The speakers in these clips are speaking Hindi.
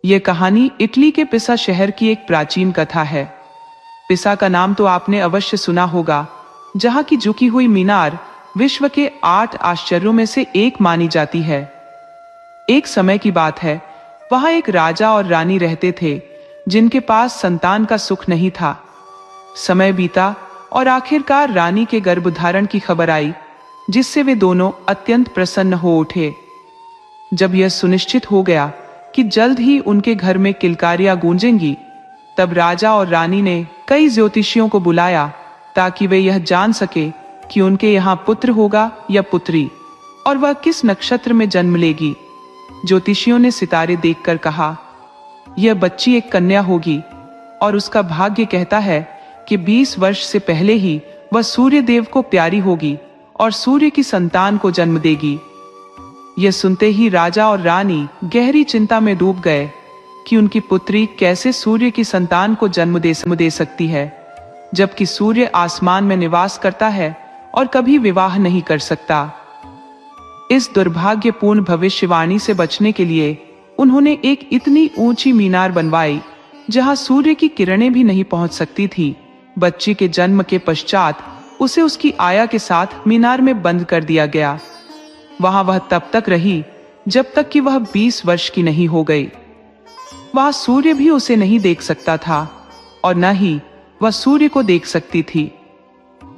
यह कहानी इटली के पिसा शहर की एक प्राचीन कथा है। पिसा का नाम तो आपने अवश्य सुना होगा, जहां की झुकी हुई मीनार विश्व के 8 आश्चर्यों में से एक मानी जाती है। एक समय की बात है, वहां एक राजा और रानी रहते थे, जिनके पास संतान का सुख नहीं था। समय बीता और आखिरकार रानी के गर्भधारण की खबर आई, जिससे वे दोनों अत्यंत प्रसन्न हो उठे। जब यह सुनिश्चित हो गया कि जल्द ही उनके घर में किलकारियां गूंजेंगी, तब राजा और रानी ने कई ज्योतिषियों को बुलाया ताकि वे यह जान सके कि उनके यहाँ पुत्र होगा या पुत्री, और वह किस नक्षत्र में जन्म लेगी। ज्योतिषियों ने सितारे देखकर कहा, यह बच्ची एक कन्या होगी और उसका भाग्य कहता है कि 20 वर्ष से पहले ही वह सूर्य देव को प्यारी होगी और सूर्य की संतान को जन्म देगी। यह सुनते ही राजा और रानी गहरी चिंता में डूब गए कि उनकी पुत्री कैसे सूर्य की संतान को जन्म दे सकती है, जबकि सूर्य आसमान में निवास करता है और कभी विवाह नहीं कर सकता। इस दुर्भाग्यपूर्ण भविष्यवाणी से बचने के लिए उन्होंने एक इतनी ऊंची मीनार बनवाई जहां सूर्य की किरणें भी नहीं पहुंच सकती थी। बच्ची के जन्म के पश्चात उसे उसकी आया के साथ मीनार में बंद कर दिया गया। वहां वह तब तक रही जब तक कि वह 20 वर्ष की नहीं हो गई। वहां सूर्य भी उसे नहीं देख सकता था और न ही वह सूर्य को देख सकती थी।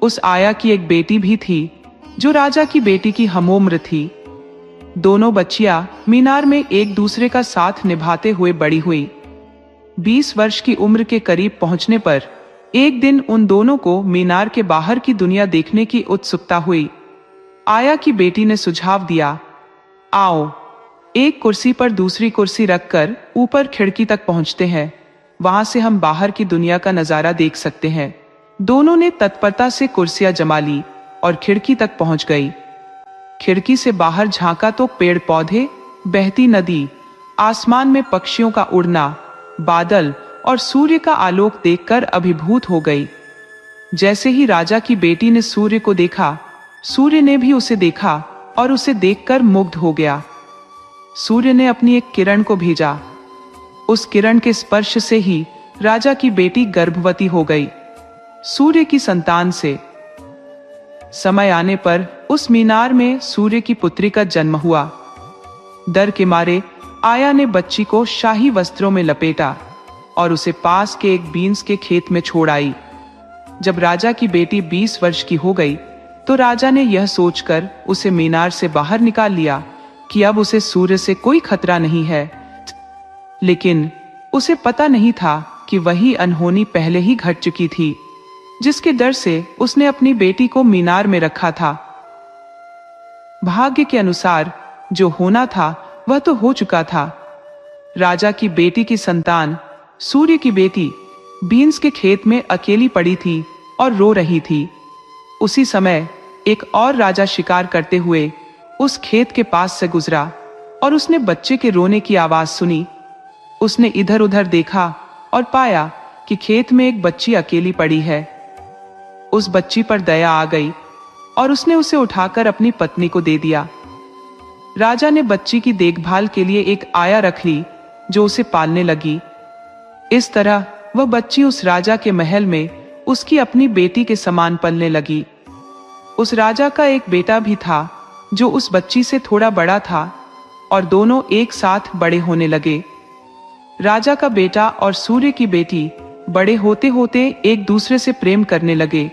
उस आया की एक बेटी भी थी, जो राजा की बेटी की हमउम्र थी। दोनों बच्चियां मीनार में एक दूसरे का साथ निभाते हुए बड़ी हुई। 20 वर्ष की उम्र के करीब पहुंचने पर एक दिन उन दोनों को मीनार के बाहर की दुनिया देखने की उत्सुकता हुई। आया की बेटी ने सुझाव दिया, आओ एक कुर्सी पर दूसरी कुर्सी रखकर ऊपर खिड़की तक पहुंचते हैं, वहां से हम बाहर की दुनिया का नजारा देख सकते हैं। दोनों ने तत्परता से कुर्सियां जमा ली और खिड़की तक पहुंच गई। खिड़की से बाहर झांका तो पेड़ पौधे, बहती नदी, आसमान में पक्षियों का उड़ना, बादल और सूर्य का आलोक देखकर अभिभूत हो गई। जैसे ही राजा की बेटी ने सूर्य को देखा, सूर्य ने भी उसे देखा और उसे देखकर मुग्ध हो गया। सूर्य ने अपनी एक किरण को भेजा। उस किरण के स्पर्श से ही राजा की बेटी गर्भवती हो गई, सूर्य की संतान से। समय आने पर उस मीनार में सूर्य की पुत्री का जन्म हुआ। डर के मारे आया ने बच्ची को शाही वस्त्रों में लपेटा और उसे पास के एक बीन्स के खेत में छोड़ आई। जब राजा की बेटी 20 वर्ष की हो गई, तो राजा ने यह सोचकर उसे मीनार से बाहर निकाल लिया कि अब उसे सूर्य से कोई खतरा नहीं है। लेकिन उसे पता नहीं था कि वही अनहोनी पहले ही घट चुकी थी, जिसके डर से उसने अपनी बेटी को मीनार में रखा था। भाग्य के अनुसार जो होना था वह तो हो चुका था। राजा की बेटी की संतान, सूर्य की बेटी, बीन्स के खेत में अकेली पड़ी थी और रो रही थी। उसी समय एक और राजा शिकार करते हुए उस खेत के पास से गुजरा और उसने बच्चे के रोने की आवाज सुनी। उसने इधर उधर देखा और पाया कि खेत में एक बच्ची अकेली पड़ी है। उस बच्ची पर दया आ गई और उसने उसे उठाकर अपनी पत्नी को दे दिया। राजा ने बच्ची की देखभाल के लिए एक आया रख ली, जो उसे पालने लगी। इस तरह वह बच्ची उस राजा के महल में उसकी अपनी बेटी के समान पलने लगी। उस राजा का एक बेटा भी था, जो उस बच्ची से थोड़ा बड़ा था और दोनों एक साथ बड़े होने लगे। राजा का बेटा और सूर्य की बेटी बड़े होते होते एक दूसरे से प्रेम करने लगे।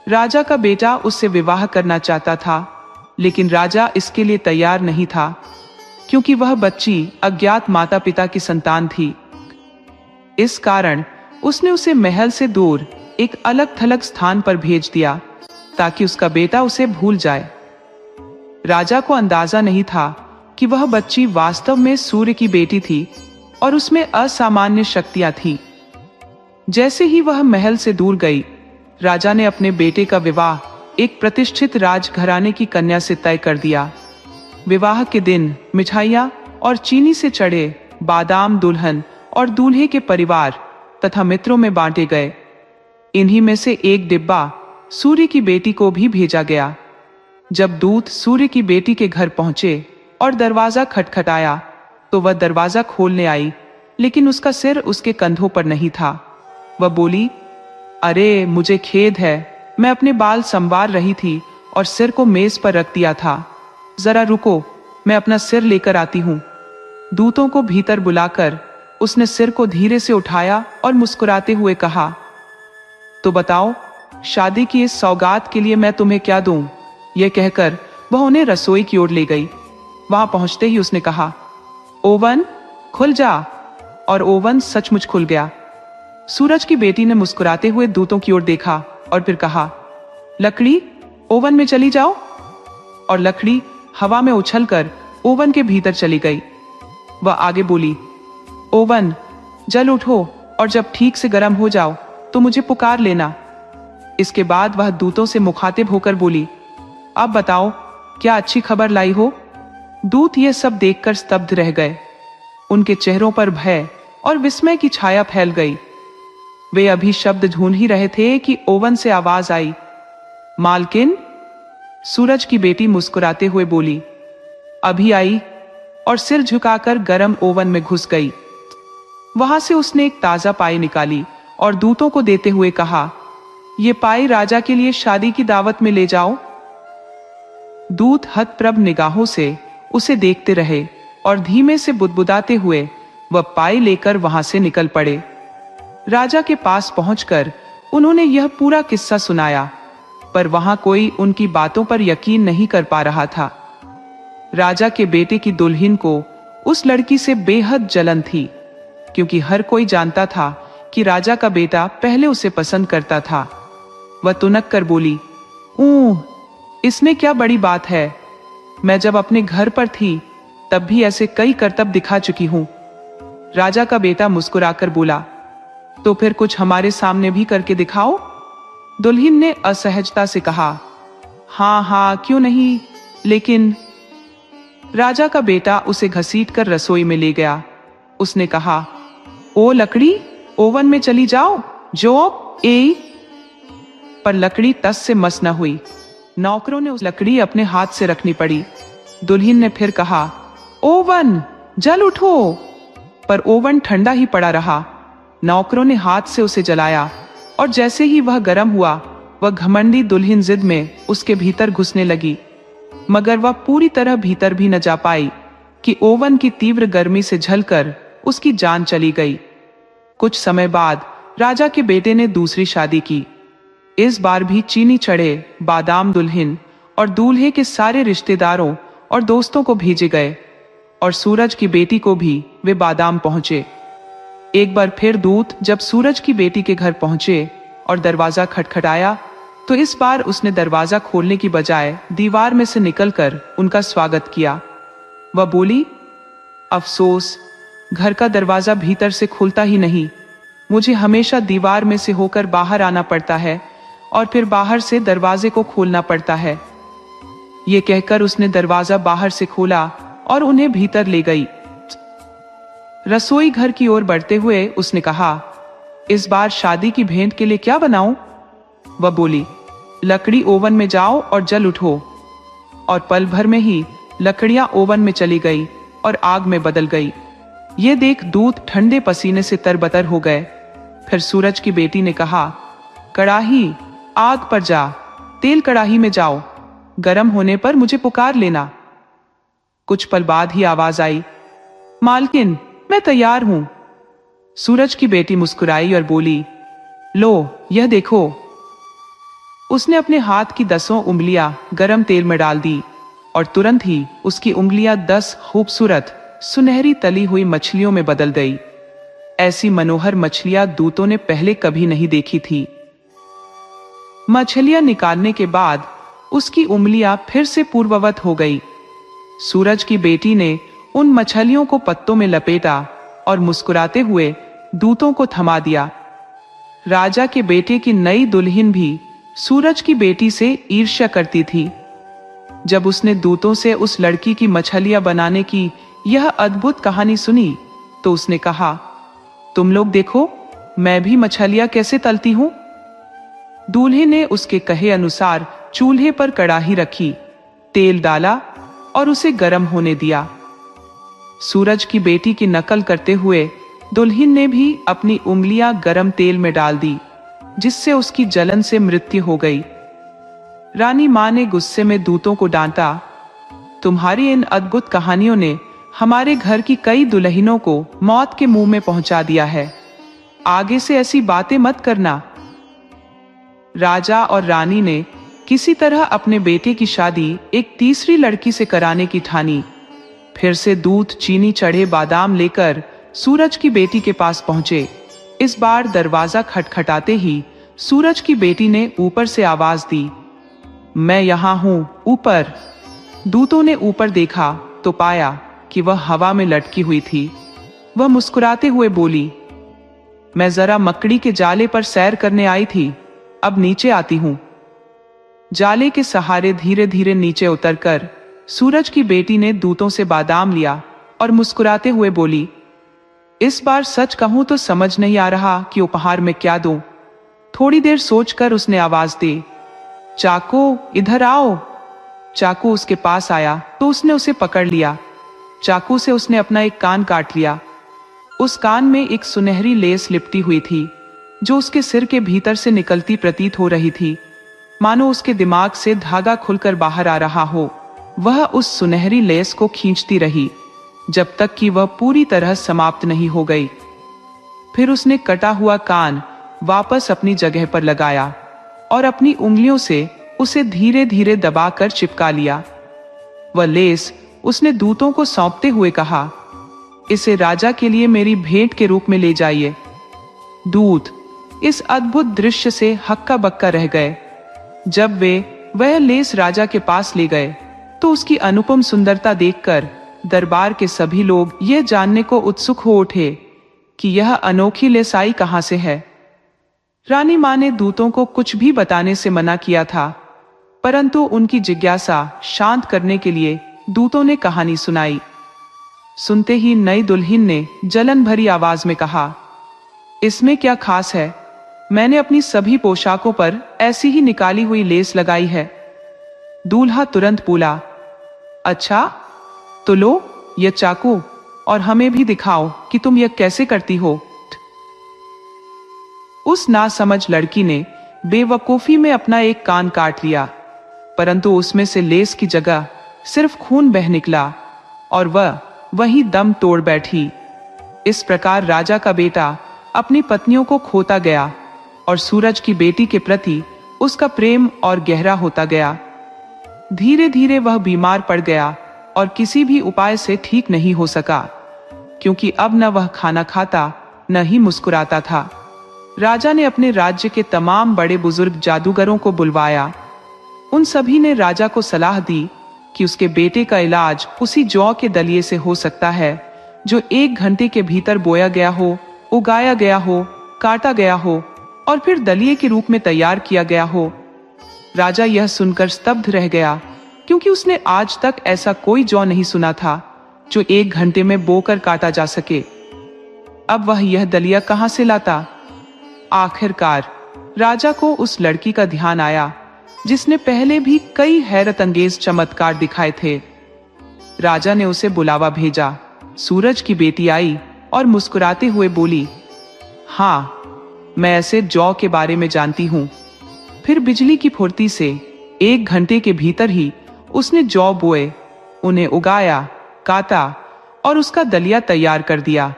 राजा का बेटा उससे विवाह करना चाहता था, लेकिन राजा इसके लिए तैयार नहीं था, क्योंकि वह बच्ची अज्ञात माता पिता की संतान थी। इस कारण उसने उसे महल से दूर एक अलग थलग स्थान पर भेज दिया, ताकि उसका बेटा उसे भूल जाए। राजा को अंदाजा नहीं था कि वह बच्ची वास्तव में सूर्य की बेटी थी और उसमें असामान्य शक्तियां थी। जैसे ही वह महल से दूर गई, राजा ने अपने बेटे का विवाह एक प्रतिष्ठित राजघराने की कन्या से तय कर दिया। विवाह के दिन मिठाइयाँ और चीनी से चढ़े बादाम दुल्हन और दूल्हे के परिवार तथा मित्रों में बांटे गए। इन्हीं में से एक डिब्बा सूर्य की बेटी को भी भेजा गया। जब दूत सूर्य की बेटी के घर पहुंचे और दरवाजा खटखटाया, तो वह दरवाजा खोलने आई, लेकिन उसका सिर उसके कंधों पर नहीं था। वह बोली, अरे मुझे खेद है, मैं अपने बाल संवार रही थी और सिर को मेज पर रख दिया था। जरा रुको, मैं अपना सिर लेकर आती हूँ। दूतों को भीतर बुलाकर उसने सिर को धीरे से उठाया और मुस्कुराते हुए कहा, तो बताओ, शादी की इस सौगात के लिए मैं तुम्हें क्या दूं? यह कहकर वह उन्हें रसोई की ओर ले गई। वहां पहुंचते ही उसने कहा, ओवन खुल जा। और ओवन सचमुच खुल गया। सूरज की बेटी ने मुस्कुराते हुए दूतों की ओर देखा और फिर कहा, लकड़ी ओवन में चली जाओ। और लकड़ी हवा में उछलकर ओवन के भीतर चली गई। वह आगे बोली, ओवन जल उठो और जब ठीक से गर्म हो जाओ तो मुझे पुकार लेना। इसके बाद वह दूतों से मुखातिब होकर बोली, अब बताओ, क्या अच्छी खबर लाई हो? दूत यह सब देखकर स्तब्ध रह गए। उनके चेहरों पर भय और विस्मय की छाया फैल गई। वे अभी शब्द ढूंढ ही रहे थे कि ओवन से आवाज आई, मालकिन। सूरज की बेटी मुस्कुराते हुए बोली, अभी आई, और सिर झुकाकर गरम ओवन में घुस गई। वहां से उसने एक ताजा पाई निकाली और दूतों को देते हुए कहा, ये पाई राजा के लिए शादी की दावत में ले जाओ। दूत हतप्रभ निगाहों से उसे देखते रहे और धीमे से बुदबुदाते हुए वह पाई लेकर वहां से निकल पड़े। राजा के पास पहुंचकर उन्होंने यह पूरा किस्सा सुनाया, पर वहां कोई उनकी बातों पर यकीन नहीं कर पा रहा था। राजा के बेटे की दुल्हन को उस लड़की से बेहद जलन थी, क्योंकि हर कोई जानता था कि राजा का बेटा पहले उसे पसंद करता था। वह तुनक कर बोली, इसमें क्या बड़ी बात है? मैं जब अपने घर पर थी तब भी ऐसे कई करतब दिखा चुकी हूं। राजा का बेटा मुस्कुराकर बोला, तो फिर कुछ हमारे सामने भी करके दिखाओ। दुल्हन ने असहजता से कहा, हाँ हाँ क्यों नहीं, लेकिन। राजा का बेटा उसे घसीटकर रसोई में ले गया। उसने कहा, ओ लकड़ी, ओवन में चली जाओ, जो ए। पर लकड़ी तस से मस न हुई। नौकरों ने उस लकड़ी अपने हाथ से रखनी पड़ी। दुल्हन ने फिर कहा, ओवन जल उठो, पर ओवन ठंडा ही पड़ा रहा। नौकरों ने हाथ से उसे जलाया और जैसे ही वह गर्म हुआ, वह घमंडी दुल्हन जिद में उसके भीतर घुसने लगी, मगर वह पूरी तरह भीतर भी न जा पाई कि ओवन की तीव्र गर्मी से झलकर उसकी जान चली गई। कुछ समय बाद राजा के बेटे ने दूसरी शादी की। इस बार भी चीनी चढ़े बादाम दुल्हन और दूल्हे के सारे रिश्तेदारों और दोस्तों को भेजे गए, और सूरज की बेटी को भी वे बादाम पहुंचे। एक बार फिर दूत जब सूरज की बेटी के घर पहुंचे और दरवाजा खटखटाया, तो इस बार उसने दरवाजा खोलने की बजाय दीवार में से निकलकर उनका स्वागत किया। वह बोली, अफसोस, घर का दरवाजा भीतर से खुलता ही नहीं। मुझे हमेशा दीवार में से होकर बाहर आना पड़ता है और फिर बाहर से दरवाजे को खोलना पड़ता है। ये कहकर उसने दरवाजा बाहर से खोला और उन्हें भीतर ले गई। रसोई घर की ओर बढ़ते हुए उसने कहा, इस बार शादी की भेंट के लिए क्या बनाऊं? वह बोली, लकड़ी ओवन में जाओ और जल उठो। और पल भर में ही लकड़ियां ओवन में चली गई और आग में बदल गई। ये देख दूत ठंडे पसीने से तरबतर हो गए। फिर सूरज की बेटी ने कहा, कड़ाही आग पर जा, तेल कड़ाही में जाओ, गर्म होने पर मुझे पुकार लेना। कुछ पल बाद ही आवाज आई, मालकिन, मैं तैयार हूं। सूरज की बेटी मुस्कुराई और बोली, लो यह देखो। उसने अपने हाथ की 10 उंगलियां गरम तेल में डाल दी और तुरंत ही उसकी उंगलियां 10 खूबसूरत सुनहरी तली हुई मछलियों में बदल गई। ऐसी मनोहर मछलियां दूतों ने पहले कभी नहीं देखी थी। मछलियां निकालने के बाद उसकी उंगलियां फिर से पूर्ववत हो गई। सूरज की बेटी ने उन मछलियों को पत्तों में लपेटा और मुस्कुराते हुए दूतों को थमा दिया। राजा के बेटे की नई दुल्हन भी सूरज की बेटी से ईर्ष्या करती थी। जब उसने दूतों से उस लड़की की मछलियां बनाने की यह अद्भुत कहानी सुनी, तो उसने कहा, तुम लोग देखो, मैं भी मछलियां कैसे तलती हूं। दूल्हे ने उसके कहे अनुसार चूल्हे पर कड़ाही रखी, तेल डाला और उसे गर्म होने दिया। सूरज की बेटी की नकल करते हुए दुल्हन ने भी अपनी उंगलियां गरम तेल में डाल दी, जिससे उसकी जलन से मृत्यु हो गई। रानी मां ने गुस्से में दूतों को डांटा, तुम्हारी इन अद्भुत कहानियों ने हमारे घर की कई दुल्हनों को मौत के मुंह में पहुंचा दिया है। आगे से ऐसी बातें मत करना। राजा और रानी ने किसी तरह अपने बेटे की शादी एक तीसरी लड़की से कराने की ठानी। फिर से दूत चीनी चढ़े बादाम लेकर सूरज की बेटी के पास पहुंचे। इस बार दरवाजा खटखटाते ही सूरज की बेटी ने ऊपर से आवाज दी, मैं यहां हूं, ऊपर। दूतों ने ऊपर देखा तो पाया कि वह हवा में लटकी हुई थी। वह मुस्कुराते हुए बोली, मैं जरा मकड़ी के जाले पर सैर करने आई थी, अब नीचे आती हूं। जाले के सहारे धीरे धीरे नीचे उतरकर सूरज की बेटी ने दूतों से बादाम लिया और मुस्कुराते हुए बोली, इस बार सच कहूं तो समझ नहीं आ रहा कि उपहार में क्या दूं। थोड़ी देर सोचकर उसने आवाज दी, चाकू इधर आओ। चाकू उसके पास आया तो उसने उसे पकड़ लिया। चाकू से उसने अपना एक कान काट लिया। उस कान में एक सुनहरी लेस लिपटी हुई थी, जो उसके सिर के भीतर से निकलती प्रतीत हो रही थी, मानो उसके दिमाग से धागा खुलकर बाहर आ रहा हो। वह उस सुनहरी लेस को खींचती रही जब तक कि वह पूरी तरह समाप्त नहीं हो गई। फिर उसने कटा हुआ कान वापस अपनी जगह पर लगाया और अपनी उंगलियों से उसे धीरे धीरे दबाकर चिपका लिया। वह लेस उसने दूतों को सौंपते हुए कहा, इसे राजा के लिए मेरी भेंट के रूप में ले जाइए। दूत इस अद्भुत दृश्य से हक्का बक्का रह गए। जब वे वह लेस राजा के पास ले गए तो उसकी अनुपम सुंदरता देखकर दरबार के सभी लोग यह जानने को उत्सुक हो उठे कि यह अनोखी लेस आई कहां से है। रानी मां ने दूतों को कुछ भी बताने से मना किया था, परंतु उनकी जिज्ञासा शांत करने के लिए दूतों ने कहानी सुनाई। सुनते ही नई दुल्हन ने जलन भरी आवाज में कहा, इसमें क्या खास है? मैंने अपनी सभी पोशाकों पर ऐसी ही निकाली हुई लेस लगाई है। दूल्हा तुरंत बोला, अच्छा तो लो यह चाकू और हमें भी दिखाओ कि तुम यह कैसे करती हो। उस नासमझ लड़की ने बेवकूफी में अपना एक कान काट लिया, परंतु उसमें से लेस की जगह सिर्फ खून बह निकला और वह वहीं दम तोड़ बैठी। इस प्रकार राजा का बेटा अपनी पत्नियों को खोता गया और सूरज की बेटी के प्रति उसका प्रेम और गहरा होता गया। धीरे धीरे वह बीमार पड़ गया और किसी भी उपाय से ठीक नहीं हो सका, क्योंकि अब न वह खाना खाता न ही मुस्कुराता था। राजा ने अपने राज्य के तमाम बड़े बुजुर्ग जादूगरों को बुलवाया। उन सभी ने राजा को सलाह दी कि उसके बेटे का इलाज उसी जौ के दलिये से हो सकता है जो 1 घंटे के भीतर बोया गया हो, उगाया गया हो, काटा गया हो और फिर दलिये के रूप में तैयार किया गया हो। राजा यह सुनकर स्तब्ध रह गया, क्योंकि उसने आज तक ऐसा कोई जौ नहीं सुना था जो 1 घंटे में बोकर काटा जा सके। अब वह यह दलिया कहां से लाता? आखिरकार राजा को उस लड़की का ध्यान आया जिसने पहले भी कई हैरत अंगेज चमत्कार दिखाए थे। राजा ने उसे बुलावा भेजा। सूरज की बेटी आई और मुस्कुराते हुए बोली, हाँ, मैं ऐसे जौ के बारे में जानती हूँ। फिर बिजली की फुर्ती से 1 घंटे के भीतर ही उसने जौ बोए, उन्हें उगाया, काटा और उसका दलिया तैयार कर दिया।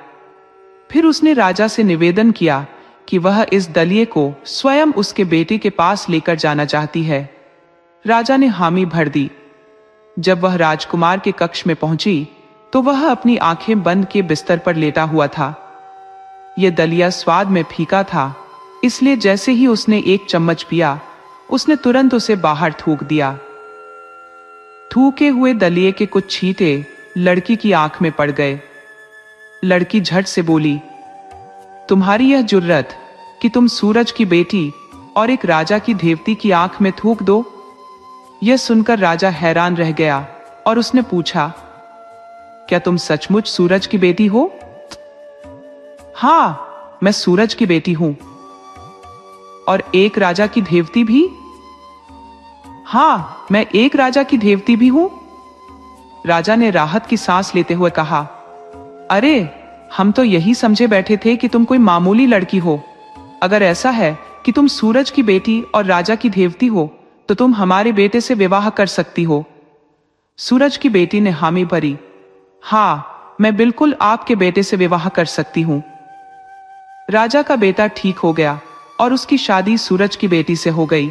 फिर उसने राजा से निवेदन किया कि वह इस दलिये को स्वयं उसके बेटे के पास लेकर जाना चाहती है। राजा ने हामी भर दी। जब वह राजकुमार के कक्ष में पहुंची तो वह अपनी आंखें बंद के बिस्तर पर लेटा हुआ था। यह दलिया स्वाद में फीका था, इसलिए जैसे ही उसने 1 चम्मच पिया, उसने तुरंत उसे बाहर थूक दिया। थूके हुए दलिये के कुछ छींटे लड़की की आंख में पड़ गए। लड़की झट से बोली, तुम्हारी यह जुर्रत कि तुम सूरज की बेटी और एक राजा की देवती की आंख में थूक दो? यह सुनकर राजा हैरान रह गया और उसने पूछा, क्या तुम सचमुच सूरज की बेटी हो? हाँ, मैं सूरज की बेटी हूं। और एक राजा की देवती भी? हाँ, मैं एक राजा की देवती भी हूं। राजा ने राहत की सांस लेते हुए कहा, अरे, हम तो यही समझे बैठे थे कि तुम कोई मामूली लड़की हो। अगर ऐसा है कि तुम सूरज की बेटी और राजा की देवती हो तो तुम हमारे बेटे से विवाह कर सकती हो। सूरज की बेटी ने हामी भरी। हाँ, मैं बिल्कुल आपके बेटे से विवाह कर सकती हूँ। राजा का बेटा ठीक हो गया और उसकी शादी सूरज की बेटी से हो गई।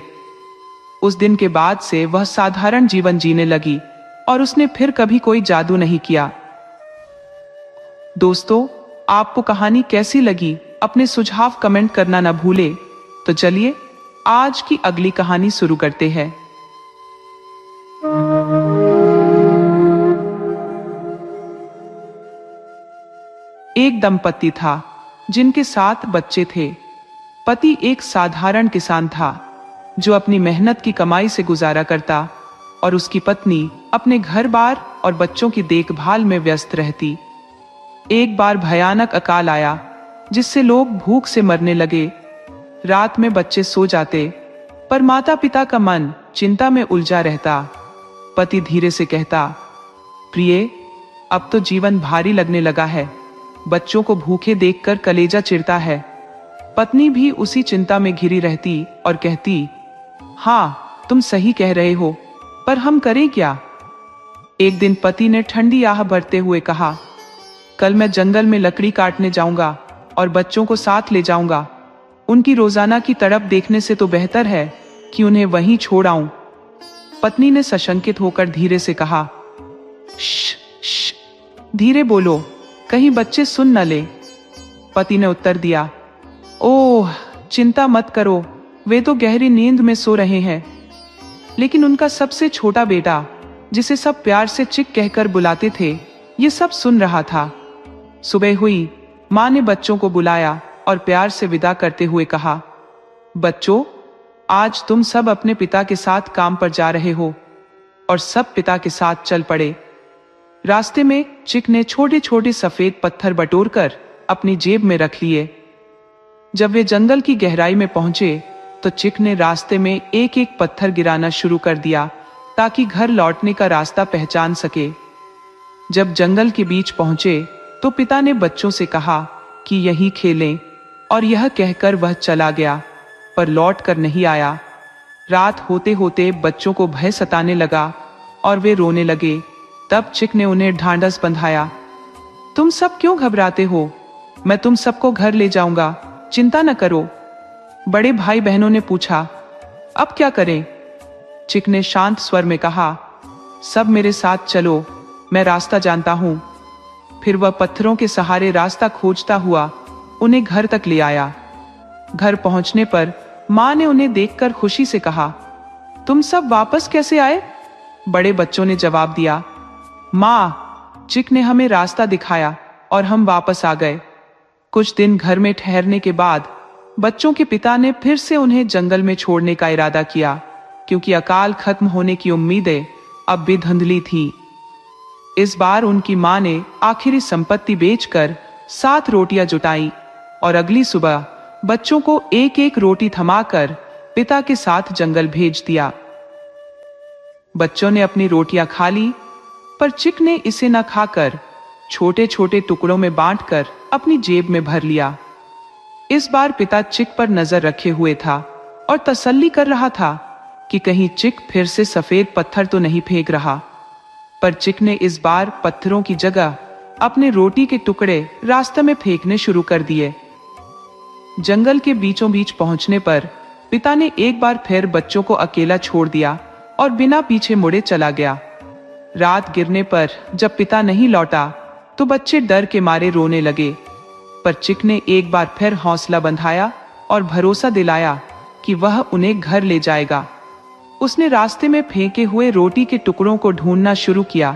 उस दिन के बाद से वह साधारण जीवन जीने लगी और उसने फिर कभी कोई जादू नहीं किया। दोस्तों, आपको कहानी कैसी लगी अपने सुझाव कमेंट करना ना भूले। तो चलिए आज की अगली कहानी शुरू करते हैं। एक दंपति था जिनके 7 बच्चे थे। पति एक साधारण किसान था जो अपनी मेहनत की कमाई से गुजारा करता और उसकी पत्नी अपने घर बार और बच्चों की देखभाल में व्यस्त रहती। एक बार भयानक अकाल आया जिससे लोग भूख से मरने लगे। रात में बच्चे सो जाते पर माता पिता का मन चिंता में उलझा रहता। पति धीरे से कहता, प्रिय, अब तो जीवन भारी लगने लगा है। बच्चों को भूखे देखकर कलेजा चिरता है। पत्नी भी उसी चिंता में घिरी रहती और कहती, हाँ, तुम सही कह रहे हो, पर हम करें क्या? एक दिन पति ने ठंडी आह भरते हुए कहा, कल मैं जंगल में लकड़ी काटने जाऊंगा और बच्चों को साथ ले जाऊंगा। उनकी रोजाना की तड़प देखने से तो बेहतर है कि उन्हें वहीं छोड़ आऊं। पत्नी ने सशंकित होकर धीरे से कहा, श्श, धीरे बोलो, कहीं बच्चे सुन न ले। पति ने उत्तर दिया, ओह, चिंता मत करो, वे तो गहरी नींद में सो रहे हैं। लेकिन उनका सबसे छोटा बेटा, जिसे सब प्यार से चिक कहकर बुलाते थे, ये सब सुन रहा था। सुबह हुई, माँ ने बच्चों को बुलाया और प्यार से विदा करते हुए कहा, बच्चों, आज तुम सब अपने पिता के साथ काम पर जा रहे हो। और सब पिता के साथ चल पड़े। रास्ते में चिक ने छोटे छोटे सफेद पत्थर बटोरकर अपनी जेब में रख लिए। जब वे जंगल की गहराई में पहुंचे तो चिक ने रास्ते में एक एक पत्थर गिराना शुरू कर दिया ताकि घर लौटने का रास्ता पहचान सके। जब जंगल के बीच पहुंचे तो पिता ने बच्चों से कहा कि यहीं खेलें, और यह कहकर वह चला गया पर लौट कर नहीं आया। रात होते होते बच्चों को भय सताने लगा और वे रोने लगे। तब चिक ने उन्हें ढांढस बंधाया, तुम सब क्यों घबराते हो? मैं तुम सबको घर ले जाऊंगा, चिंता न करो। बड़े भाई बहनों ने पूछा, अब क्या करें? चिक ने शांत स्वर में कहा, सब मेरे साथ चलो, मैं रास्ता जानता हूं। फिर वह पत्थरों के सहारे रास्ता खोजता हुआ उन्हें घर तक ले आया। घर पहुंचने पर माँ ने उन्हें देखकर खुशी से कहा, तुम सब वापस कैसे आए? बड़े बच्चों ने जवाब दिया, माँ, चिक ने हमें रास्ता दिखाया और हम वापस आ गए। कुछ दिन घर में ठहरने के बाद बच्चों के पिता ने फिर से उन्हें जंगल में छोड़ने का इरादा किया, क्योंकि अकाल खत्म होने की उम्मीदें अब भी धुंधली थी। इस बार उनकी माँ ने आखिरी संपत्ति बेचकर 7 रोटियां जुटाई और अगली सुबह बच्चों को एक एक रोटी थमाकर पिता के साथ जंगल भेज दिया। बच्चों ने अपनी रोटियां खा ली, पर चिक ने इसे न खाकर छोटे छोटे टुकड़ों में बांटकर अपनी जेब में भर लिया। इस बार पिता चिक पर नजर रखे हुए था और तसल्ली कर रहा था कि कहीं चिक फिर से सफेद पत्थर तो नहीं फेंक रहा। पर चिक ने इस बार पत्थरों की जगह अपने रोटी के टुकड़े रास्ते में फेंकने शुरू कर दिए। जंगल के बीचों बीच पहुंचने पर पिता ने एक बार फिर बच्चों को अकेला छोड़ दिया और बिना पीछे मुड़े चला गया। रात गिरने पर जब पिता नहीं लौटा तो बच्चे डर के मारे रोने लगे, पर चिक ने एक बार फिर हौसला बंधाया और भरोसा दिलाया कि वह उन्हें घर ले जाएगा। उसने रास्ते में फेंके हुए रोटी के टुकड़ों को ढूंढना शुरू किया,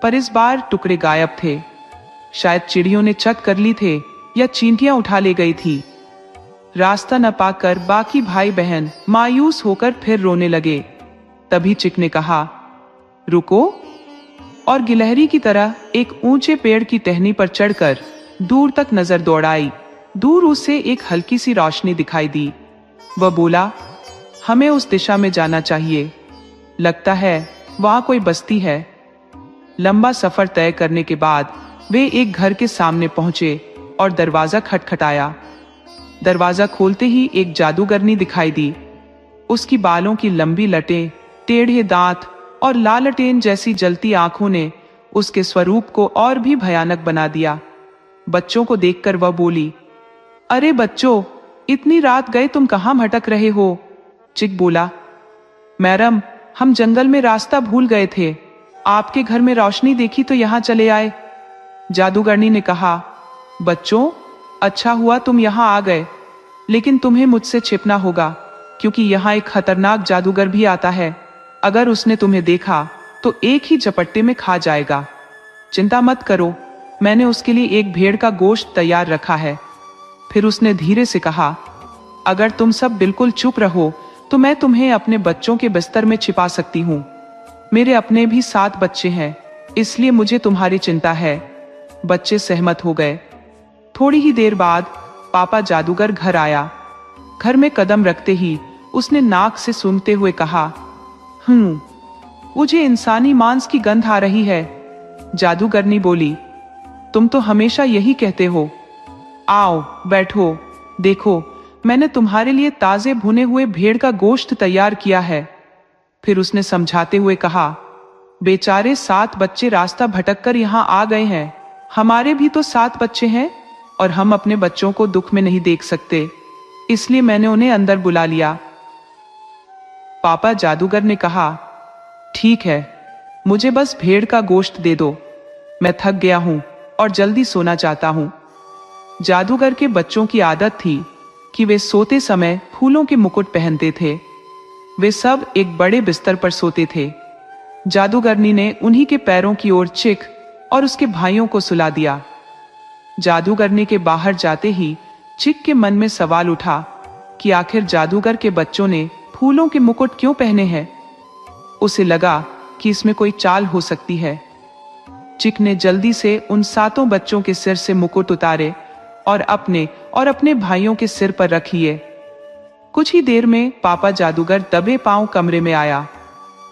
पर इस बार टुकड़े गायब थे। शायद चिड़ियों ने चक कर ली थे या चींटियां उठा ले गई थी। रास्ता न पाकर बाकी भाई बहन मायूस होकर फिर रोने लगे। तभी चिक ने कहा, रुको, और गिलहरी की तरह एक ऊंचे पेड़ की टहनी पर चढ़कर दूर तक नजर दौड़ाई। दूर उसे एक हल्की सी रोशनी दिखाई दी। वह बोला, हमें उस दिशा में जाना चाहिए, लगता है वहां कोई बस्ती है। लंबा सफर तय करने के बाद वे एक घर के सामने पहुंचे और दरवाजा खटखटाया। दरवाजा खोलते ही एक जादूगरनी दिखाई दी। उसकी बालों की लंबी लटें, टेढ़े दांत और लालटेन जैसी जलती आंखों ने उसके स्वरूप को और भी भयानक बना दिया। बच्चों को देखकर वह बोली, अरे बच्चों, इतनी रात गए तुम कहां भटक रहे हो? चिक बोला, मैडम, हम जंगल में रास्ता भूल गए थे, आपके घर में रोशनी देखी तो यहां चले आए। जादूगरनी ने कहा, बच्चों, अच्छा हुआ तुम यहां आ गए, लेकिन तुम्हें मुझसे छिपना होगा, क्योंकि यहां एक खतरनाक जादूगर भी आता है। अगर उसने तुम्हें देखा तो एक ही झपट्टे में खा जाएगा। चिंता मत करो, मैंने उसके लिए एक भेड़ का गोश्त तैयार रखा है। फिर उसने धीरे से कहा, अगर तुम सब बिल्कुल चुप रहो तो मैं तुम्हें अपने बच्चों के बिस्तर में छिपा सकती हूँ। मेरे अपने भी 7 बच्चे हैं, इसलिए मुझे तुम्हारी चिंता है। बच्चे सहमत हो गए। थोड़ी ही देर बाद पापा जादूगर घर आया। घर में कदम रखते ही उसने नाक से सूंघते हुए कहा, मुझे इंसानी मांस की गंध आ रही है। जादूगरनी बोली, तुम तो हमेशा यही कहते हो। आओ बैठो, देखो मैंने तुम्हारे लिए ताजे भुने हुए भेड़ का गोश्त तैयार किया है। फिर उसने समझाते हुए कहा, बेचारे 7 बच्चे रास्ता भटककर यहाँ आ गए हैं। हमारे भी तो 7 बच्चे हैं और हम अपने बच्चों को दुख में नहीं देख सकते, इसलिए मैंने उन्हें अंदर बुला लिया। पापा जादूगर ने कहा, ठीक है, मुझे बस भेड़ का गोश्त दे दो, मैं थक गया हूं और जल्दी सोना चाहता हूं। जादूगर के बच्चों की आदत थी कि वे सोते समय फूलों के मुकुट पहनते थे। वे सब एक बड़े बिस्तर पर सोते थे। जादूगरनी ने उन्हीं के पैरों की ओर चिक और उसके भाइयों को सुला दिया। जादूगरनी के बाहर जाते ही चिक के मन में सवाल उठा कि आखिर जादूगर के बच्चों ने फूलों के मुकुट क्यों पहने हैं। उसे लगा कि इसमें कोई चाल हो सकती है। चिक ने जल्दी से उन 7 बच्चों के सिर से मुकुट उतारे और अपने भाइयों के सिर पर रख लिए। कुछ ही देर में पापा जादूगर दबे पांव कमरे में आया।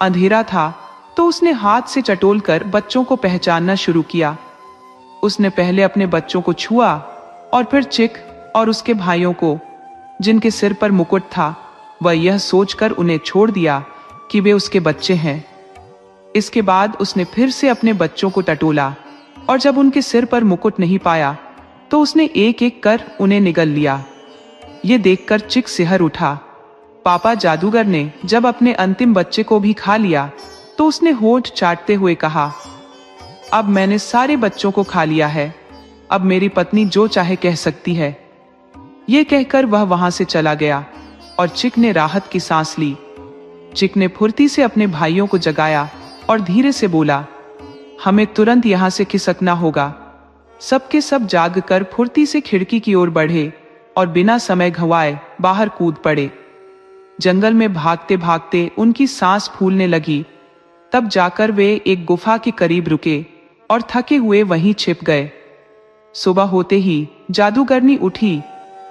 अंधेरा था तो उसने हाथ से टटोलकर बच्चों को पहचानना शुरू किया। उसने पहले अपने बच्चों को छुआ और फिर चिक और उसके भाइयों को, जिनके सिर पर मुकुट था। वह यह सोचकर उन्हें छोड़ दिया कि वे उसके बच्चे हैं। इसके बाद उसने फिर से अपने बच्चों को टटोला और जब उनके सिर पर मुकुट नहीं पाया तो उसने एक एक कर उन्हें निगल लिया। ये देखकर चिक सिहर उठा। पापा जादूगर ने जब अपने अंतिम बच्चे को भी खा लिया तो उसने होठ चाटते हुए कहा, अब मैंने सारे बच्चों को खा लिया है, अब मेरी पत्नी जो चाहे कह सकती है। ये कहकर वह वहां से चला गया और चिक ने राहत की सांस ली। चिक ने फुर्ती से अपने भाइयों को जगाया और धीरे से बोला, हमें तुरंत यहां से खिसकना होगा। सबके सब जागकर फुर्ती से खिड़की की ओर बढ़े और बिना समय गंवाए बाहर कूद पड़े। जंगल में भागते भागते उनकी सांस फूलने लगी। तब जाकर वे एक गुफा के करीब रुके और थके हुए वहीं छिप गए। सुबह होते ही जादूगरनी उठी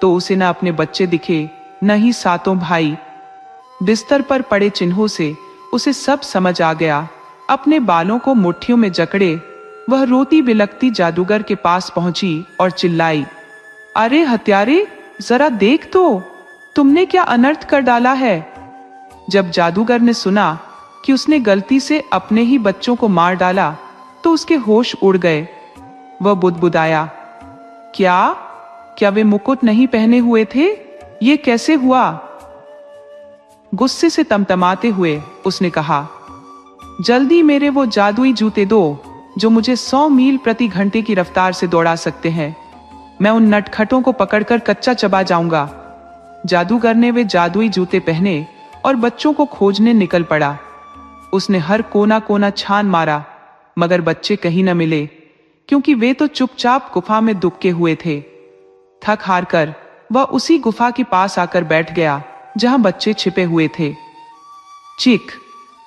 तो उसे न अपने बच्चे दिखे, न ही 7 भाई। बिस्तर पर पड़े चिन्हों से उसे सब समझ आ गया। अपने बालों को मुट्ठियों में जकड़े वह रोती बिलखती जादूगर के पास पहुंची और चिल्लाई, अरे हत्यारे, जरा देख तो, तुमने क्या अनर्थ कर डाला है। जब जादूगर ने सुना कि उसने गलती से अपने ही बच्चों को मार डाला तो उसके होश उड़ गए। वह बुदबुदाया, क्या वे मुकुट नहीं पहने हुए थे? ये कैसे हुआ? गुस्से से तमतमाते हुए उसने कहा, जल्दी मेरे वो जादुई जूते दो जो मुझे 100 मील प्रति घंटे की रफ्तार से दौड़ा सकते हैं। मैं उन नटखटों को पकड़कर कच्चा चबा जाऊंगा। जादूगर ने वे जादुई जूते पहने और बच्चों को खोजने निकल पड़ा। उसने हर कोना कोना छान मारा, मगर बच्चे कहीं न मिले, क्योंकि वे तो चुपचाप गुफा में दुबके हुए थे। थक हार कर वह उसी गुफा के पास आकर बैठ गया जहां बच्चे छिपे हुए थे। चिक,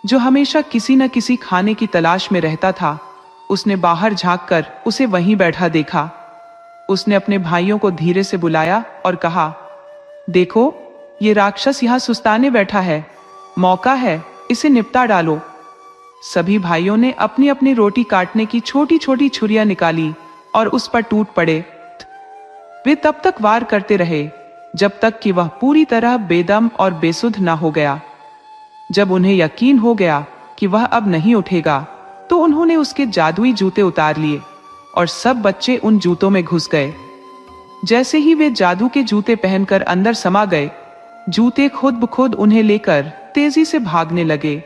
जो हमेशा किसी न किसी खाने की तलाश में रहता था, उसने बाहर झांककर उसे वहीं बैठा देखा। उसने अपने भाइयों को धीरे से बुलाया और कहा, देखो, ये राक्षस यहां सुस्ताने बैठा है, मौका है, इसे निपटा डालो। सभी भाइयों ने अपनी अपनी रोटी काटने की छोटी छोटी छुरियां निकाली और उस पर टूट पड़े। वे तब तक वार करते रहे जब तक कि वह पूरी तरह बेदम और बेसुध न हो गया। जब उन्हें यकीन हो गया कि वह अब नहीं उठेगा, तो उन्होंने उसके जादुई जूते उतार लिए और सब बच्चे उन जूतों में घुस गए। जैसे ही वे जादू के जूते पहनकर अंदर समा गए, जूते खुद ब खुद उन्हें लेकर तेजी से भागने लगे।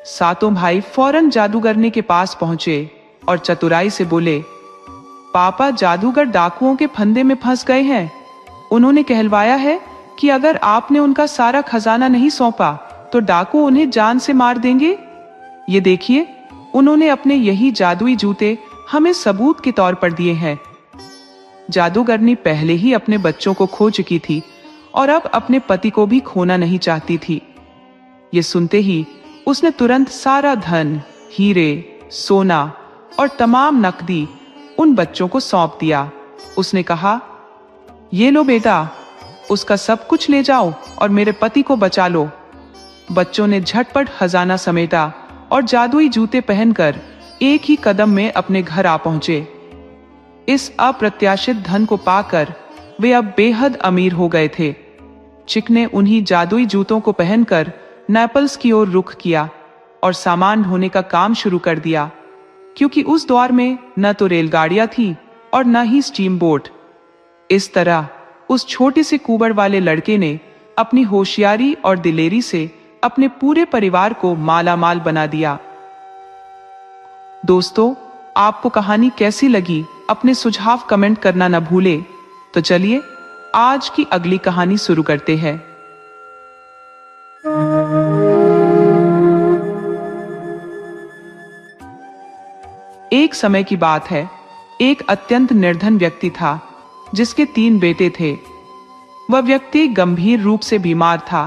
सातों भाई फौरन जादूगरनी के पास पहुंचे और चतुराई से बोले, पापा, जादूगर डाकुओं के फंदे में फंस गए हैं। उन्होंने कहलवाया है कि अगर आपने उनका सारा खजाना नहीं सौंपा तो डाकू उन्हें जान से मार देंगे। ये देखिए, उन्होंने अपने यही जादुई जूते हमें सबूत के तौर पर दिए हैं। जादूगरनी पहले ही अपने बच्चों को खो चुकी थी और अब अपने पति को भी खोना नहीं चाहती थी। ये सुनते ही उसने तुरंत सारा धन, हीरे, सोना और तमाम नकदी उन बच्चों को सौंप दिया। उसने कहा, ये लो बेटा, उसका सब कुछ ले जाओ और मेरे पति को बचा लो। बच्चों ने झटपट खजाना समेटा और जादुई जूते पहनकर एक ही कदम में अपने घर आ पहुंचे। इस अप्रत्याशित धन को पाकर वे अब बेहद अमीर हो गए थे। चिक ने उन्हीं जादुई जूतों को पहनकर नेपल्स की ओर रुख किया और सामान ढोने का काम शुरू कर दिया, क्योंकि उस दौर में न तो रेलगाड़ियां थी और न ही स्टीम बोट। इस तरह उस छोटे से कुबड़ वाले लड़के ने अपनी होशियारी और दिलेरी से अपने पूरे परिवार को मालामाल बना दिया। दोस्तों, आपको कहानी कैसी लगी? अपने सुझाव कमेंट करना न भूले। तो चलिए आज की अगली कहानी शुरू करते हैं। एक समय की बात है, एक अत्यंत निर्धन व्यक्ति था जिसके 3 बेटे थे। वह व्यक्ति गंभीर रूप से बीमार था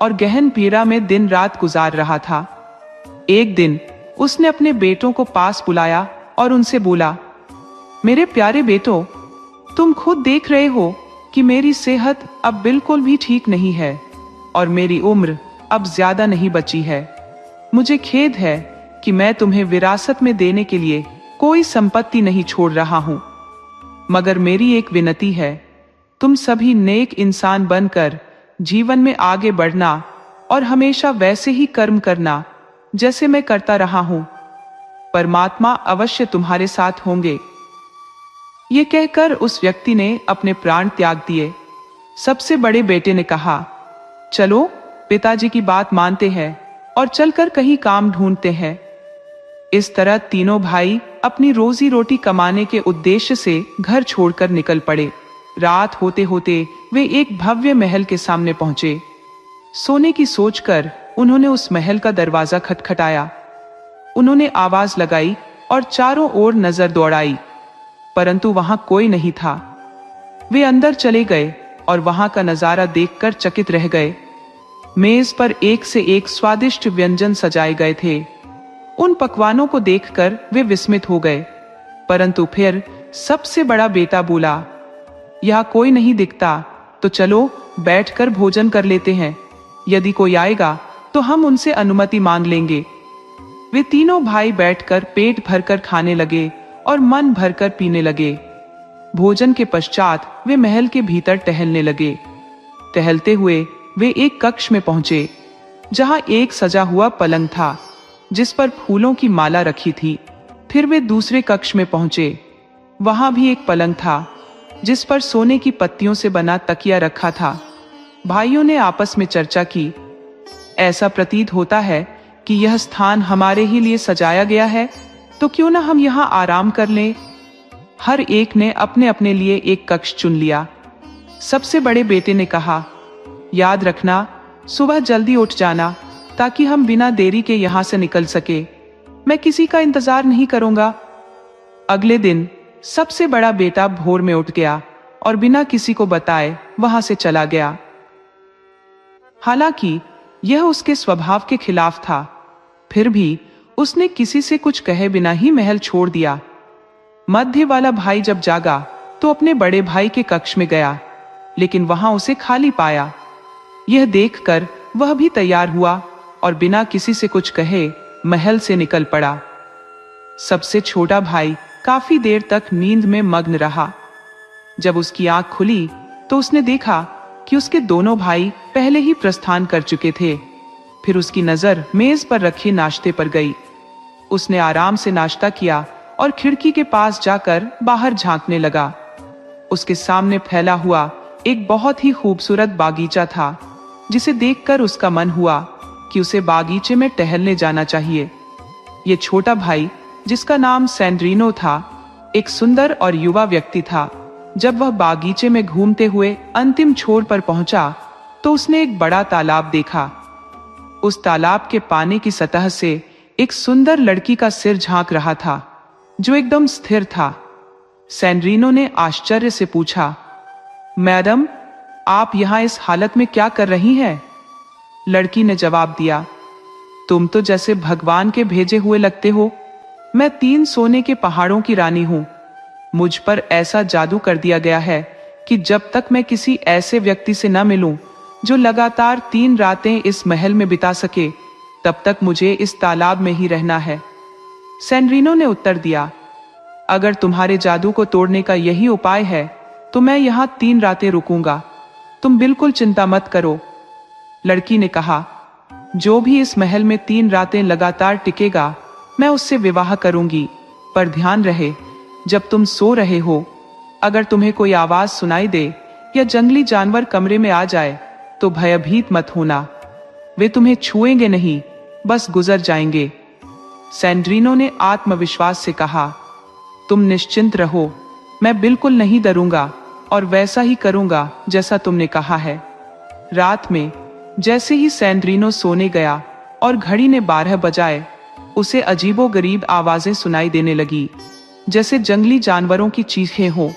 और गहन पीड़ा में दिन रात गुजार रहा था। एक दिन उसने अपने बेटों को पास बुलाया और उनसे बोला, मेरे प्यारे बेटों, तुम खुद देख रहे हो कि मेरी सेहत अब बिल्कुल भी ठीक नहीं है और मेरी उम्र अब ज्यादा नहीं बची है। मुझे खेद है कि मैं तुम्हें विरासत में देने के लिए कोई संपत्ति नहीं छोड़ रहा हूं, मगर मेरी एक विनती है, तुम सभी नेक इंसान बनकर जीवन में आगे बढ़ना और हमेशा वैसे ही कर्म करना जैसे मैं करता रहा हूं। परमात्मा अवश्य तुम्हारे साथ होंगे। ये कहकर उस व्यक्ति ने अपने प्राण त्याग दिए। सबसे बड़े बेटे ने कहा, चलो पिताजी की बात मानते हैं और चलकर कहीं काम ढूंढते हैं। इस तरह तीनों भाई अपनी रोजी रोटी कमाने के उद्देश्य से घर छोड़कर निकल पड़े। रात होते होते वे एक भव्य महल के सामने पहुंचे। सोने की सोचकर उन्होंने उस महल का दरवाजा खटखटाया। उन्होंने आवाज लगाई और चारों ओर नजर दौड़ाई, परंतु वहां कोई नहीं था। वे अंदर चले गए और वहां का नजारा देखकर चकित रह गए। मेज पर एक से एक स्वादिष्ट व्यंजन सजाए गए थे। उन पकवानों को देखकर वे विस्मित हो गए, परंतु फिर सबसे बड़ा बेटा बोला, यहाँ कोई नहीं दिखता, तो चलो बैठकर भोजन कर लेते हैं। यदि कोई आएगा तो हम उनसे अनुमति मांग लेंगे। वे तीनों भाई बैठकर पेट भरकर खाने लगे और मन भरकर पीने लगे। भोजन के पश्चात वे महल के भीतर टहलने लगे। टहलते हुए वे एक कक्ष में पहुंचे, जहां एक सजा हुआ पलंग था जिस पर फूलों की माला रखी थी। फिर वे दूसरे कक्ष में पहुंचे। वहां भी एक पलंग था जिस पर सोने की पत्तियों से बना तकिया रखा था। भाइयों ने आपस में चर्चा की, ऐसा प्रतीत होता है कि यह स्थान हमारे ही लिए सजाया गया है, तो क्यों ना हम यहाँ आराम कर लें। हर एक ने अपने अपने लिए एक कक्ष चुन लिया। सबसे बड़े बेटे ने कहा, याद रखना, सुबह जल्दी उठ जाना ताकि हम बिना देरी के यहाँ से निकल सके। मैं किसी का इंतजार नहीं करूंगा। अगले दिन सबसे बड़ा बेटा भोर में उठ गया और बिना किसी को बताए वहां से चला गया। हालांकि यह उसके स्वभाव के खिलाफ था, फिर भी उसने किसी से कुछ कहे बिना ही महल छोड़ दिया। मध्य वाला भाई जब जागा तो अपने बड़े भाई के कक्ष में गया, लेकिन वहां उसे खाली पाया। यह देखकर वह भी तैयार हुआ और बिना किसी से कुछ कहे महल से निकल पड़ा। सबसे छोटा भाई काफी देर तक नींद में मग्न रहा। जब उसकी आंख खुली तो उसने देखा कि उसके दोनों भाई पहले ही प्रस्थान कर चुके थे। फिर उसकी नजर मेज पर रखे नाश्ते पर गई। उसने आराम से नाश्ता किया और खिड़की के पास जाकर बाहर झांकने लगा। उसके सामने फैला हुआ एक बहुत ही खूबसूरत बागीचा था, जिसे देखकर उसका मन हुआ कि उसे बागीचे में टहलने जाना चाहिए। ये छोटा भाई, जिसका नाम सैंड्रीनो था, एक सुंदर और युवा व्यक्ति था। जब वह बागीचे में घूमते हुए अंतिम छोर पर पहुंचा तो उसने एक बड़ा तालाब देखा। उस तालाब के पानी की सतह से एक सुंदर लड़की का सिर झांक रहा था, जो एकदम स्थिर था। सैंड्रीनो ने आश्चर्य से पूछा, मैडम, आप यहां इस हालत में क्या कर रही हैं? लड़की ने जवाब दिया, तुम तो जैसे भगवान के भेजे हुए लगते हो। मैं 3 सोने के पहाड़ों की रानी हूं। मुझ पर ऐसा जादू कर दिया गया है कि जब तक मैं किसी ऐसे व्यक्ति से न मिलूं जो लगातार 3 रातें इस महल में बिता सके, तब तक मुझे इस तालाब में ही रहना है। सैंड्रीनो ने उत्तर दिया, अगर तुम्हारे जादू को तोड़ने का यही उपाय है तो मैं यहाँ 3 रातें रुकूंगा। तुम बिल्कुल चिंता मत करो। लड़की ने कहा, जो भी इस महल में 3 रातें लगातार टिकेगा, मैं उससे विवाह करूंगी। पर ध्यान रहे, जब तुम सो रहे हो, अगर तुम्हें कोई आवाज सुनाई दे या जंगली जानवर कमरे में आ जाए तो भयभीत मत होना। वे तुम्हें छुएंगे नहीं, बस गुजर जाएंगे। सैंड्रीनो ने आत्मविश्वास से कहा, तुम निश्चिंत रहो, मैं बिल्कुल नहीं डरूंगा और वैसा ही करूंगा जैसा तुमने कहा है। रात में जैसे ही सैंड्रीनो सोने गया और घड़ी ने 12 बजाए, उसे अजीबोगरीब आवाजें सुनाई देने लगी, जैसे जंगली जानवरों की चीखें हों।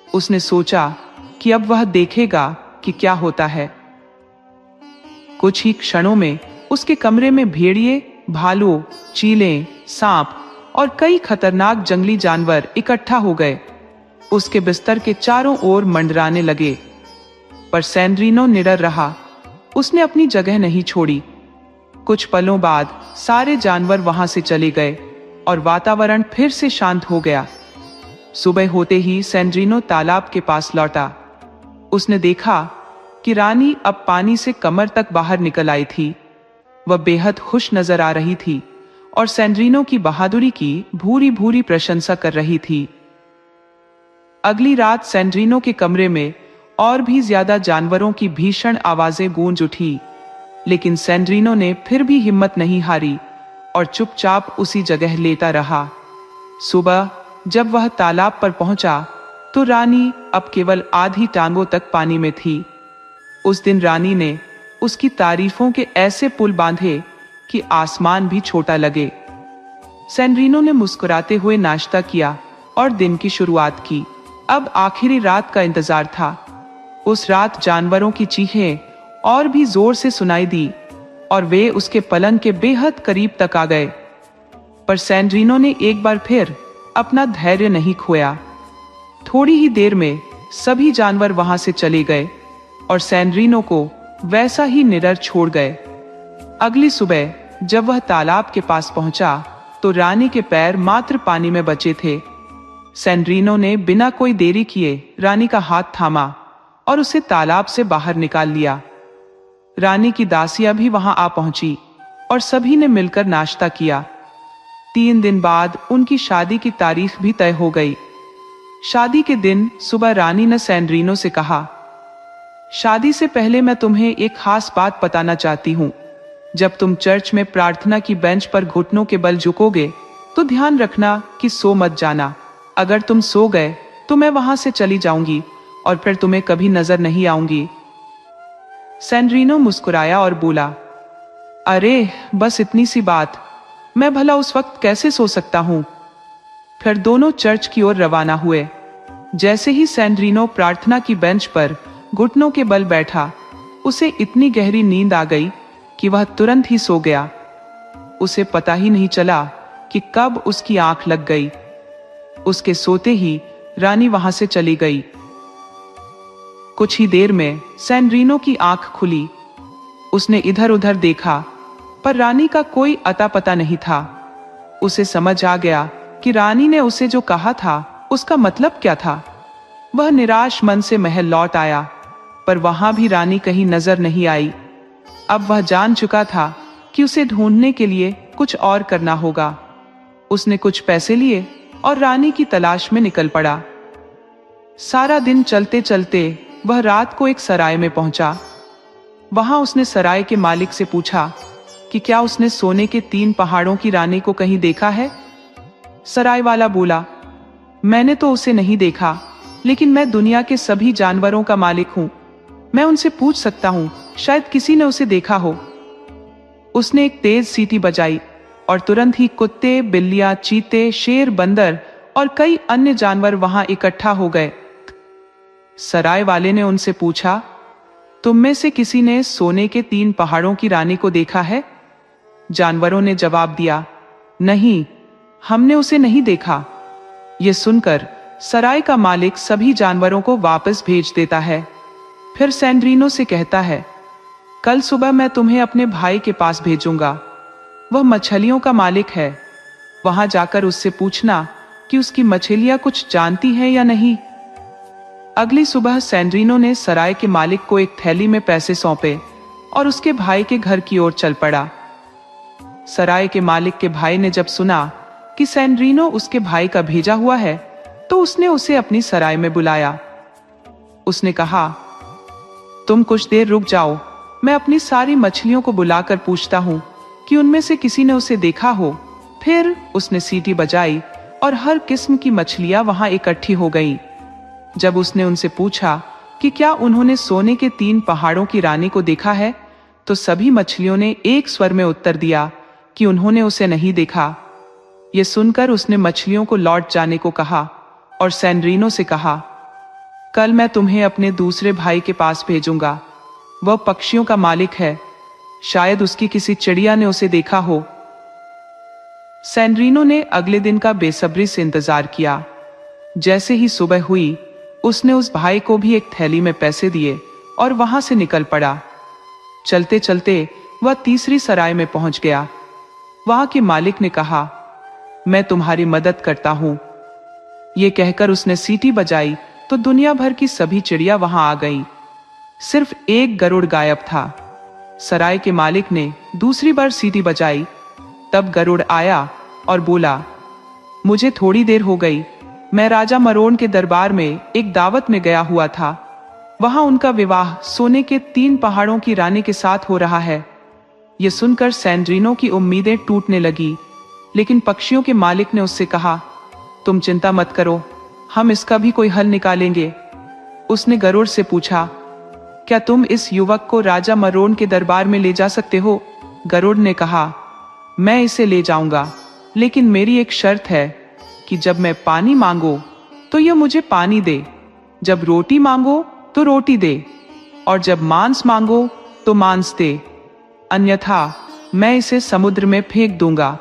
उसने सोचा कि अब वह देखेगा कि क्या होता है। कुछ ही क्षणों में उसके कमरे में भेड़िए, भालू, चीलें, सांप और कई खतरनाक जंगली जानवर इकट्ठा हो गए। उसके बिस्तर के चारों ओर मंडराने लगे, पर सैंड्रीनो निडर रहा। उसने अपनी जगह नहीं छोड़ी। कुछ पलों बाद सारे जानवर वहां से चले गए और वातावरण फिर से शांत हो गया। सुबह होते ही सैंड्रीनो तालाब के पास लौटा। उसने देखा कि रानी अब पानी से कमर तक बाहर निकल आई थी। वह बेहद खुश नजर आ रही थी और सैंड्रीनो की बहादुरी की भूरी भूरी प्रशंसा कर रही थी। अगली रात सैंड्रीनो के कमरे में और भी ज्यादा जानवरों की भीषण आवाजें गूंज उठी, लेकिन सैंड्रीनो ने फिर भी हिम्मत नहीं हारी और चुपचाप उसी जगह लेटा रहा। सुबह जब वह तालाब पर पहुंचा तो रानी अब केवल आधी टांगों तक पानी में थी। उस दिन रानी ने उसकी तारीफों के ऐसे पुल बांधे कि आसमान भी छोटा लगे। सैंड्रीनो ने मुस्कुराते हुए नाश्ता किया और दिन की शुरुआत की। अब आखिरी रात का इंतजार था। उस रात जानवरों की चीखें और भी जोर से सुनाई दी और वे उसके पलंग के बेहद करीब तक आ गए। पर सैंड्रीनो ने एक बार फिर अपना धैर्य नहीं खोया। थोड़ी ही देर में सभी जानवर वहां से चले गए और सैंड्रीनो को वैसा ही निडर छोड़ गए। अगली सुबह जब वह तालाब के पास पहुंचा तो रानी के पैर मात्र पानी में बचे थे। सैंड्रीनो ने बिना कोई देरी किए रानी का हाथ थामा और उसे तालाब से बाहर निकाल लिया। रानी की दासियां भी वहां आ पहुंची और सभी ने मिलकर नाश्ता किया। 3 दिन बाद उनकी शादी की तारीख भी तय हो गई। शादी के दिन सुबह रानी ने सैंड्रीनो से कहा, शादी से पहले मैं तुम्हें एक खास बात बताना चाहती हूँ। जब तुम चर्च में प्रार्थना की बेंच पर घुटनों के बल झुकोगे तो ध्यान रखना कि सो मत जाना। अगर तुम सो गए तो मैं वहां से चली जाऊंगी और फिर तुम्हें कभी नजर नहीं आऊंगी। सैंड्रीनो मुस्कुराया और बोला, अरे बस इतनी सी बात, मैं भला उस वक्त कैसे सो सकता हूं। फिर दोनों चर्च की ओर रवाना हुए। जैसे ही सैंड्रीनो प्रार्थना की बेंच पर घुटनों के बल बैठा, उसे इतनी गहरी नींद आ गई कि वह तुरंत ही सो गया। उसे पता ही नहीं चला कि कब उसकी आंख लग गई। उसके सोते ही रानी वहां से चली गई। कुछ ही देर में सैंड्रीनो की आंख खुली। उसने इधर उधर देखा, पर रानी का कोई अता पता नहीं था। उसे समझ आ गया कि रानी ने उसे जो कहा था उसका मतलब क्या था। वह निराश मन से महल लौट आया, पर वहां भी रानी कहीं नजर नहीं आई। अब वह जान चुका था कि उसे ढूंढने के लिए कुछ और करना होगा। उसने कुछ पैसे लिए और रानी की तलाश में निकल पड़ा। सारा दिन चलते चलते वह रात को एक सराय में पहुंचा। वहां उसने सराय के मालिक से पूछा कि क्या उसने सोने के 3 पहाड़ों की रानी को कहीं देखा है। सराय वाला बोला, मैंने तो उसे नहीं देखा, लेकिन मैं दुनिया के सभी जानवरों का मालिक हूं। मैं उनसे पूछ सकता हूं, शायद किसी ने उसे देखा हो। उसने एक तेज सीटी बजाई और तुरंत ही कुत्ते, बिल्लियां, चीते, शेर, बंदर और कई अन्य जानवर वहां इकट्ठा हो गए। सराय वाले ने उनसे पूछा, तुम में से किसी ने सोने के 3 पहाड़ों की रानी को देखा है? जानवरों ने जवाब दिया, नहीं, हमने उसे नहीं देखा। यह सुनकर सराय का मालिक सभी जानवरों को वापस भेज देता है। फिर सैंड्रीनो से कहता है, कल सुबह मैं तुम्हें अपने भाई के पास भेजूंगा। वह मछलियों का मालिक है। वहां जाकर उससे पूछना कि उसकी मछलियां कुछ जानती हैं या नहीं। अगली सुबह सैंड्रीनो ने सराय के मालिक को एक थैली में पैसे सौंपे और उसके भाई के घर की ओर चल पड़ा। सराय के मालिक के भाई ने जब सुना कि सैंड्रीनो उसके भाई का भेजा हुआ है, तो उसने उसे अपनी सराय में बुलाया। उसने कहा, तुम कुछ देर रुक जाओ, मैं अपनी सारी मछलियों को बुलाकर पूछता हूं कि उनमें से किसी ने उसे देखा हो। फिर उसने सीटी बजाई और हर किस्म की मछलियां वहां इकट्ठी हो गईं। जब उसने उनसे पूछा कि क्या उन्होंने सोने के 3 पहाड़ों की रानी को देखा है, तो सभी मछलियों ने एक स्वर में उत्तर दिया कि उन्होंने उसे नहीं देखा। यह सुनकर उसने मछलियों को लौट जाने को कहा और सैंड्रीनो से कहा, कल मैं तुम्हें अपने दूसरे भाई के पास भेजूंगा। वह पक्षियों का मालिक है, शायद उसकी किसी चिड़िया ने उसे देखा हो। सैंड्रीनो ने अगले दिन का बेसब्री से इंतजार किया। जैसे ही सुबह हुई, उसने उस भाई को भी एक थैली में पैसे दिए और वहां से निकल पड़ा। चलते चलते वह तीसरी सराय में पहुंच गया। वहां के मालिक ने कहा, मैं तुम्हारी मदद करता हूं। ये कहकर उसने सीटी बजाई तो दुनिया भर की सभी चिड़िया वहां आ गईं। सिर्फ एक गरुड़ गायब था। सराय के मालिक ने दूसरी बार सीटी बजाई, तब गरुड़ आया और बोला, मुझे थोड़ी देर हो गई, मैं राजा मरोन के दरबार में एक दावत में गया हुआ था। वहां उनका विवाह सोने के 3 पहाड़ों की रानी के साथ हो रहा है। यह सुनकर सैंड्रीनो की उम्मीदें टूटने लगी, लेकिन पक्षियों के मालिक ने उससे कहा, तुम चिंता मत करो, हम इसका भी कोई हल निकालेंगे। उसने गरुड़ से पूछा, क्या तुम इस युवक को राजा मरोन के दरबार में ले जा सकते हो? गरुड़ ने कहा, मैं इसे ले जाऊंगा, लेकिन मेरी एक शर्त है कि जब मैं पानी मांगू तो यह मुझे पानी दे, जब रोटी मांगो तो रोटी दे, और जब मांस मांगो तो मांस दे, अन्यथा मैं इसे समुद्र में फेंक दूंगा।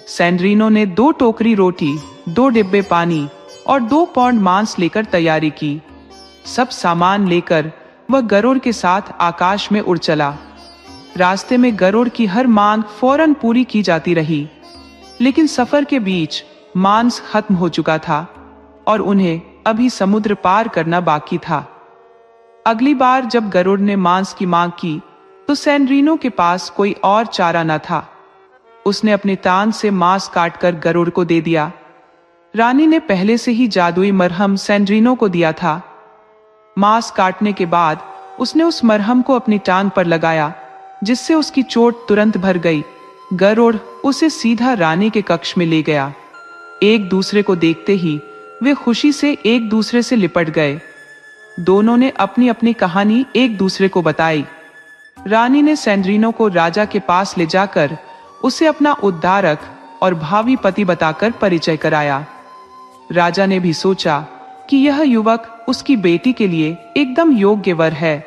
सैंड्रीनो ने 2 टोकरी रोटी, 2 डिब्बे पानी और 2 पौंड मांस लेकर तैयारी की। सब सामान लेकर वह गरुड़ के साथ आकाश में उड़ चला। रास्ते में गरुड़ की हर मांग फौरन पूरी की जाती रही, लेकिन सफर के बीच मांस खत्म हो चुका था और उन्हें अभी समुद्र पार करना बाकी था। अगली बार जब गरुड़ ने मांस की मांग की, तो सैंड्रीनो के पास कोई और चारा न था। उसने अपने तान से मांस काटकर गरुड़ को दे दिया। रानी ने पहले से ही जादुई मरहम सैंड्रीनो को दिया था। मांस काटने के बाद उसने उस मरहम को अपनी टांग पर लगाया, जिससे उसकी चोट तुरंत भर गई। गरुड़ उसे सीधा रानी के कक्ष में ले गया। एक दूसरे को देखते ही वे खुशी से एक दूसरे से लिपट गए। दोनों ने अपनी अपनी कहानी एक दूसरे को बताई। रानी ने सैंड्रीनो को राजा के पास ले जाकर उसे अपना उद्धारक और भावी पति बताकर परिचय कराया। राजा ने भी सोचा कि यह युवक उसकी बेटी के लिए एकदम योग्य वर है।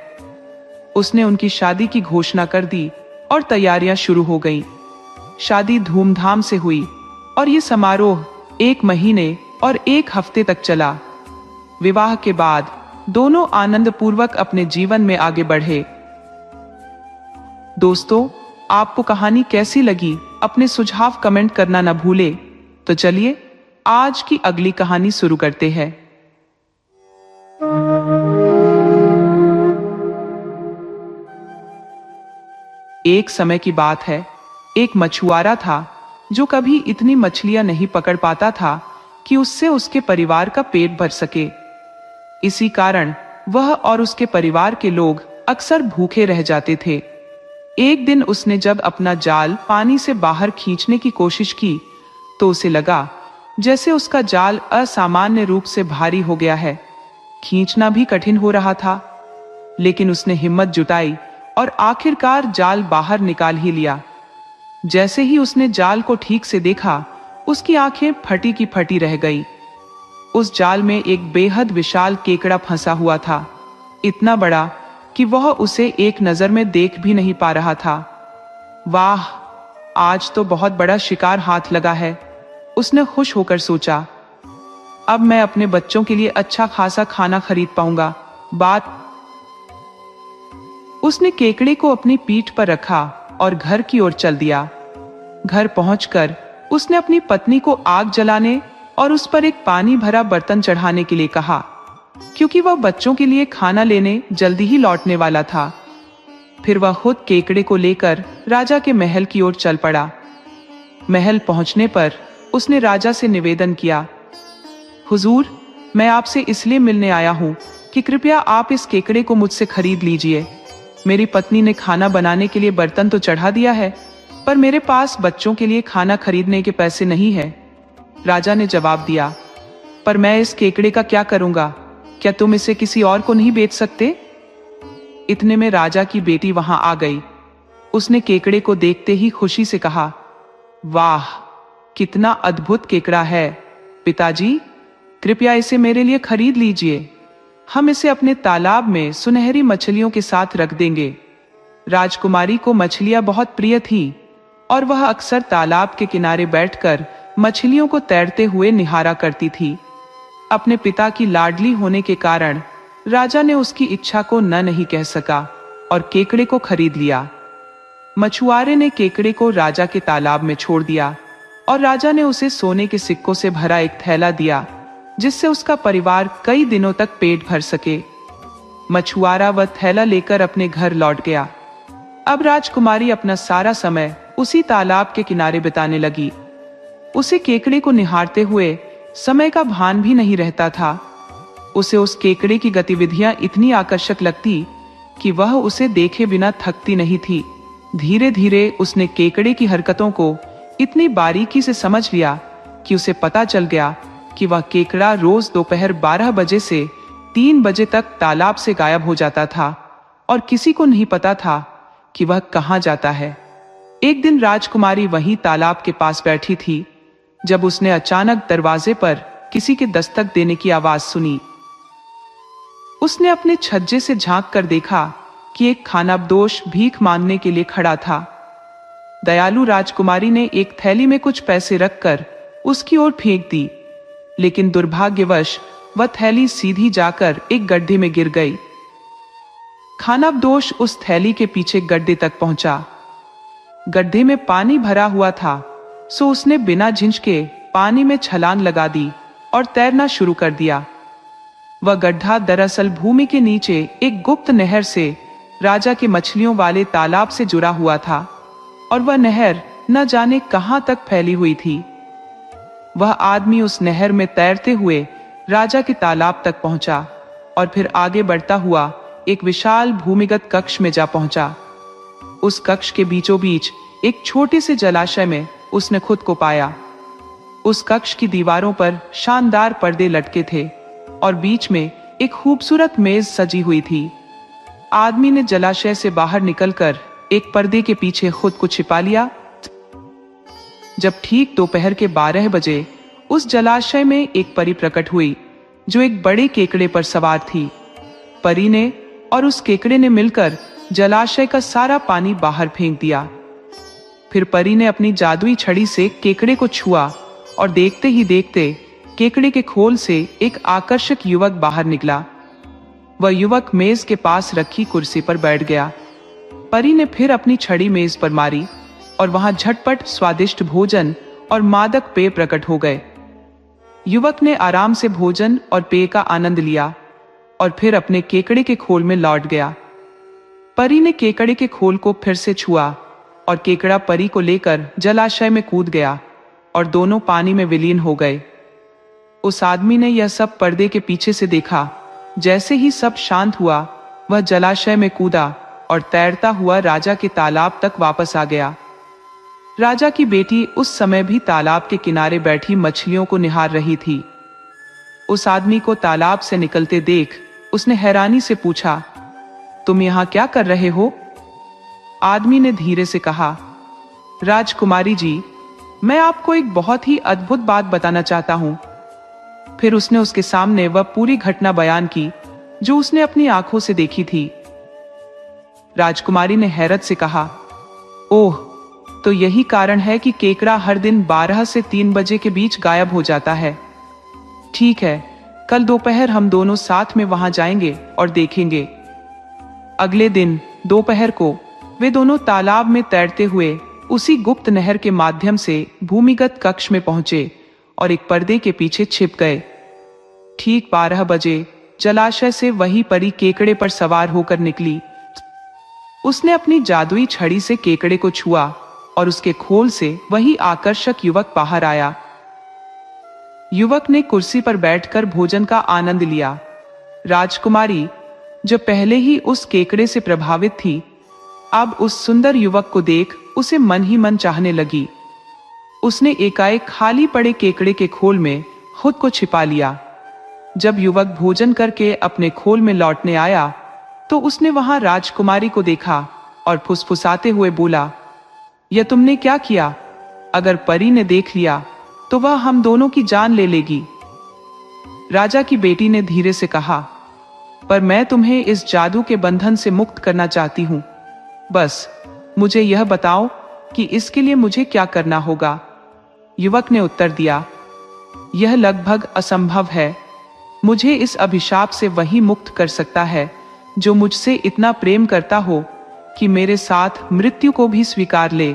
उसने उनकी शादी की घोषणा कर दी और तैयारियां शुरू हो गईं। शादी धूमधाम से हुई और ये समारोह 1 महीने और 1 हफ्ते तक चला। विवाह के बाद दोनों आनंदपूर्वक अपने जीवन में आगे बढ़े। दोस्तों, आपको कहानी कैसी लगी? अपने सुझाव कमेंट करना न भूले। तो तो चलिए आज की अगली कहानी शुरू करते हैं। एक समय की बात है, एक मछुआरा था जो कभी इतनी मछलियां नहीं पकड़ पाता था कि उससे उसके परिवार का पेट भर सके। इसी कारण वह और उसके परिवार के लोग अक्सर भूखे रह जाते थे। एक दिन उसने जब अपना जाल पानी से बाहर खींचने की कोशिश की तो उसे लगा जैसे उसका जाल असामान्य रूप से भारी हो गया है। खींचना भी कठिन हो रहा था, लेकिन उसने हिम्मत जुटाई और आखिरकार जाल बाहर निकाल ही लिया। जैसे ही उसने जाल को ठीक से देखा, उसकी आंखें फटी की फटी रह गई। उस जाल में एक बेहद विशाल केकड़ा फंसा हुआ था, इतना बड़ा कि वह उसे एक नजर में देख भी नहीं पा रहा था। वाह, आज तो बहुत बड़ा शिकार हाथ लगा है, उसने खुश होकर सोचा। अब मैं अपने बच्चों के लिए अच्छा खासा खाना खरीद पाऊंगा। उसने केकड़े को अपनी पीठ पर रखा और घर की ओर चल दिया। घर पहुंचकर उसने अपनी पत्नी को आग जलाने और उस पर एक पानी भरा बर्तन चढ़ाने के लिए कहा, क्योंकि वह बच्चों के लिए खाना लेने जल्दी ही लौटने वाला था। फिर वह खुद केकड़े को लेकर राजा के महल की ओर चल पड़ा। महल पहुंचने पर उसने राजा से निवेदन किया, हुजूर, मैं आपसे इसलिए मिलने आया हूं कि कृपया आप इस केकड़े को मुझसे खरीद लीजिए। मेरी पत्नी ने खाना बनाने के लिए बर्तन तो चढ़ा दिया है, पर मेरे पास बच्चों के लिए खाना खरीदने के पैसे नहीं है। राजा ने जवाब दिया, पर मैं इस केकड़े का क्या करूंगा? क्या तुम इसे किसी और को नहीं बेच सकते? इतने में राजा की बेटी वहां आ गई। उसने केकड़े को देखते ही खुशी से कहा, वाह, कितना अद्भुत केकड़ा है। पिताजी, कृपया इसे मेरे लिए खरीद लीजिए। हम इसे अपने तालाब में सुनहरी मछलियों के साथ रख देंगे। राजकुमारी को मछलियां बहुत प्रिय थी और वह अक्सर तालाब के किनारे बैठकर मछलियों को तैरते हुए निहारा करती थी। अपने पिता की लाडली होने के कारण राजा ने उसकी इच्छा को न नहीं कह सका और केकड़े को खरीद लिया। मछुआरे ने केकड़े को राजा के तालाब में छोड़ दिया और राजा ने उसे सोने के सिक्कों से भरा एक थैला दिया, जिससे उसका परिवार कई दिनों तक पेट भर सके। मछुआरा वह थैला लेकर अपने घर लौट गया। अब राजकुमारी अपना सारा समय उसी तालाब के किनारे बिताने लगी। उसे केकड़े को निहारते हुए समय का भान भी नहीं रहता था। उसे उस केकड़े की गतिविधियां इतनी आकर्षक लगती कि वह उसे देखे बिना थकती नहीं थी। धीरे धीरे उसने केकड़े की हरकतों को इतनी बारीकी से समझ लिया कि उसे पता चल गया कि वह केकड़ा रोज दोपहर 12 बजे से 3 बजे तक तालाब से गायब हो जाता था और किसी को नहीं पता था कि वह कहां जाता है। एक दिन राजकुमारी वहीं तालाब के पास बैठी थी जब उसने अचानक दरवाजे पर किसी के दस्तक देने की आवाज सुनी। उसने अपने छज्जे से झांक कर देखा कि एक खानाबदोश भीख मांगने के लिए खड़ा था। दयालु राजकुमारी ने एक थैली में कुछ पैसे रखकर उसकी ओर फेंक दी, लेकिन दुर्भाग्यवश वह थैली सीधी जाकर एक गड्ढे में गिर गई। खानाबदोश उस थैली के पीछे गड्ढे तक पहुंचा। गड्ढे में पानी भरा हुआ था, सो उसने बिना झिझके पानी में छलांग लगा दी और तैरना शुरू कर दिया। वह गड्ढा दरअसल भूमि के नीचे एक गुप्त नहर से राजा के मछलियों वाले तालाब से जुड़ा हुआ था और वह नहर न जाने कहां तक फैली हुई थी। वह आदमी उस नहर में तैरते हुए राजा के तालाब तक पहुंचा और फिर आगे बढ़ता हुआ एक विशाल भूमिगत कक्ष में जा पहुंचा। उस कक्ष के बीचों बीच एक छोटे से जलाशय में उसने खुद को पाया। उस कक्ष की दीवारों पर शानदार पर्दे लटके थे और बीच में एक खूबसूरत मेज सजी हुई थी। आदमी ने जलाशय से बाहर निकलकर एक पर्दे के पीछे खुद को छिपा लिया। जब ठीक दोपहर के 12 बजे उस जलाशय में एक परी प्रकट हुई जो एक बड़े केकड़े पर सवार थी। परी ने और उस केकड़े ने मिलकर जलाशय का सारा पानी बाहर फेंक दिया। फिर परी ने अपनी जादुई छड़ी से केकड़े को छुआ और देखते ही देखते केकड़े के खोल से एक आकर्षक युवक बाहर निकला। वह युवक मेज के पास रखी कुर्सी पर बैठ गया। परी ने फिर अपनी छड़ी मेज पर मारी और वहां झटपट स्वादिष्ट भोजन और मादक पेय प्रकट हो गए। युवक ने आराम से भोजन और पेय का आनंद लिया और फिर अपने केकड़े के खोल में लौट गया। परी ने केकड़े के खोल को फिर से छुआ और केकड़ा परी को लेकर जलाशय में कूद गया और दोनों पानी में विलीन हो गए। उस आदमी ने यह सब पर्दे के पीछे से देखा। जैसे ही सब शांत हुआ, वह जलाशय में कूदा और तैरता हुआ राजा के तालाब तक वापस आ गया। राजा की बेटी उस समय भी तालाब के किनारे बैठी मछलियों को निहार रही थी। उस आदमी को तालाब से निकलते देख उसने हैरानी से पूछा, तुम यहां क्या कर रहे हो? आदमी ने धीरे से कहा, राजकुमारी जी, मैं आपको एक बहुत ही अद्भुत बात बताना चाहता हूं। फिर उसने उसके सामने वह पूरी घटना बयान की जो उसने अपनी आंखों से देखी थी। राजकुमारी ने हैरत से कहा, ओह, तो यही कारण है कि केकड़ा हर दिन 12 से 3 बजे के बीच गायब हो जाता है। ठीक है, कल दोपहर हम दोनों साथ में वहां जाएंगे और देखेंगे। अगले दिन दोपहर को वे दोनों तालाब में तैरते हुए उसी गुप्त नहर के माध्यम से भूमिगत कक्ष में पहुंचे और एक पर्दे के पीछे छिप गए। ठीक 12 बजे जलाशय से वही परी केकड़े पर सवार होकर निकली। उसने अपनी जादुई छड़ी से केकड़े को छुआ और उसके खोल से वही आकर्षक युवक बाहर आया। युवक ने कुर्सी पर बैठकर भोजन का आनंद लिया। राजकुमारी, जो पहले ही उस केकड़े से प्रभावित थी, अब उस सुंदर युवक को देख उसे मन ही मन चाहने लगी। उसने एकाएक खाली पड़े केकड़े के खोल में खुद को छिपा लिया। जब युवक भोजन करके अपने खोल में लौटने आया तो उसने वहां राजकुमारी को देखा और फुसफुसाते हुए बोला, यह तुमने क्या किया? अगर परी ने देख लिया तो वह हम दोनों की जान ले लेगी। राजा की बेटी ने धीरे से कहा, पर मैं तुम्हें इस जादू के बंधन से मुक्त करना चाहती हूं। बस मुझे यह बताओ कि इसके लिए मुझे क्या करना होगा। युवक ने उत्तर दिया, यह लगभग असंभव है। मुझे इस अभिशाप से वही मुक्त कर सकता है जो मुझसे इतना प्रेम करता हो कि मेरे साथ मृत्यु को भी स्वीकार ले।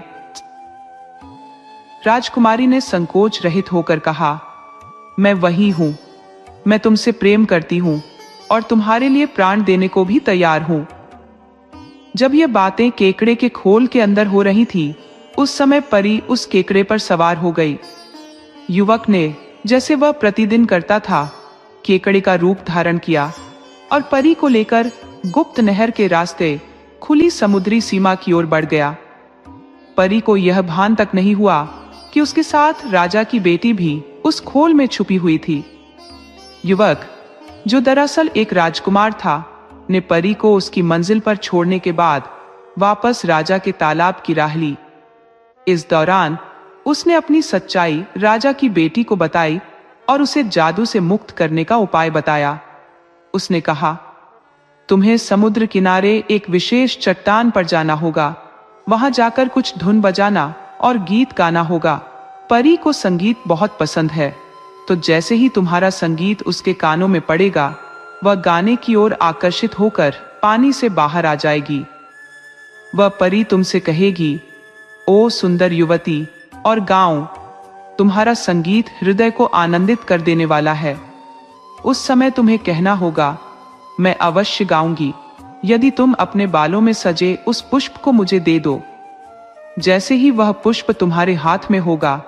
राजकुमारी ने संकोच रहित होकर कहा, मैं वही हूं। मैं तुमसे प्रेम करती हूं और तुम्हारे लिए प्राण देने को भी तैयार हूं। जब ये बातें केकड़े के खोल के अंदर हो रही थी, उस समय परी उस केकड़े पर सवार हो गई। युवक ने, जैसे वह प्रतिदिन करता था, केकड़े का रूप धारण किया और परी को लेकर गुप्त नहर के रास्ते खुली समुद्री सीमा की ओर बढ़ गया। परी को यह भान तक नहीं हुआ कि उसके साथ राजा की बेटी भी उस खोल में छुपी हुई थी। युवक, जो दरअसल एक राजकुमार था, ने परी को उसकी मंजिल पर छोड़ने के बाद वापस राजा के तालाब की राह ली। इस दौरान उसने अपनी सच्चाई राजा की बेटी को बताई और उसे जादू से मुक्त करने का उपाय बताया। उसने कहा, तुम्हें समुद्र किनारे एक विशेष चट्टान पर जाना होगा। वहां जाकर कुछ धुन बजाना और गीत गाना होगा। परी को संगीत बहुत पसंद है, तो जैसे ही तुम्हारा संगीत उसके कानों में पड़ेगा, वह गाने की ओर आकर्षित होकर पानी से बाहर आ जाएगी। वह परी तुमसे कहेगी, ओ सुंदर युवती, और गाओ। तुम्हारा संगीत हृदय को आनंदित कर देने वाला है। उस समय तुम्हें कहना होगा, मैं अवश्य गाऊंगी यदि तुम अपने बालों में सजे उस पुष्प को मुझे दे दो। जैसे ही वह पुष्प तुम्हारे हाथ में होगा,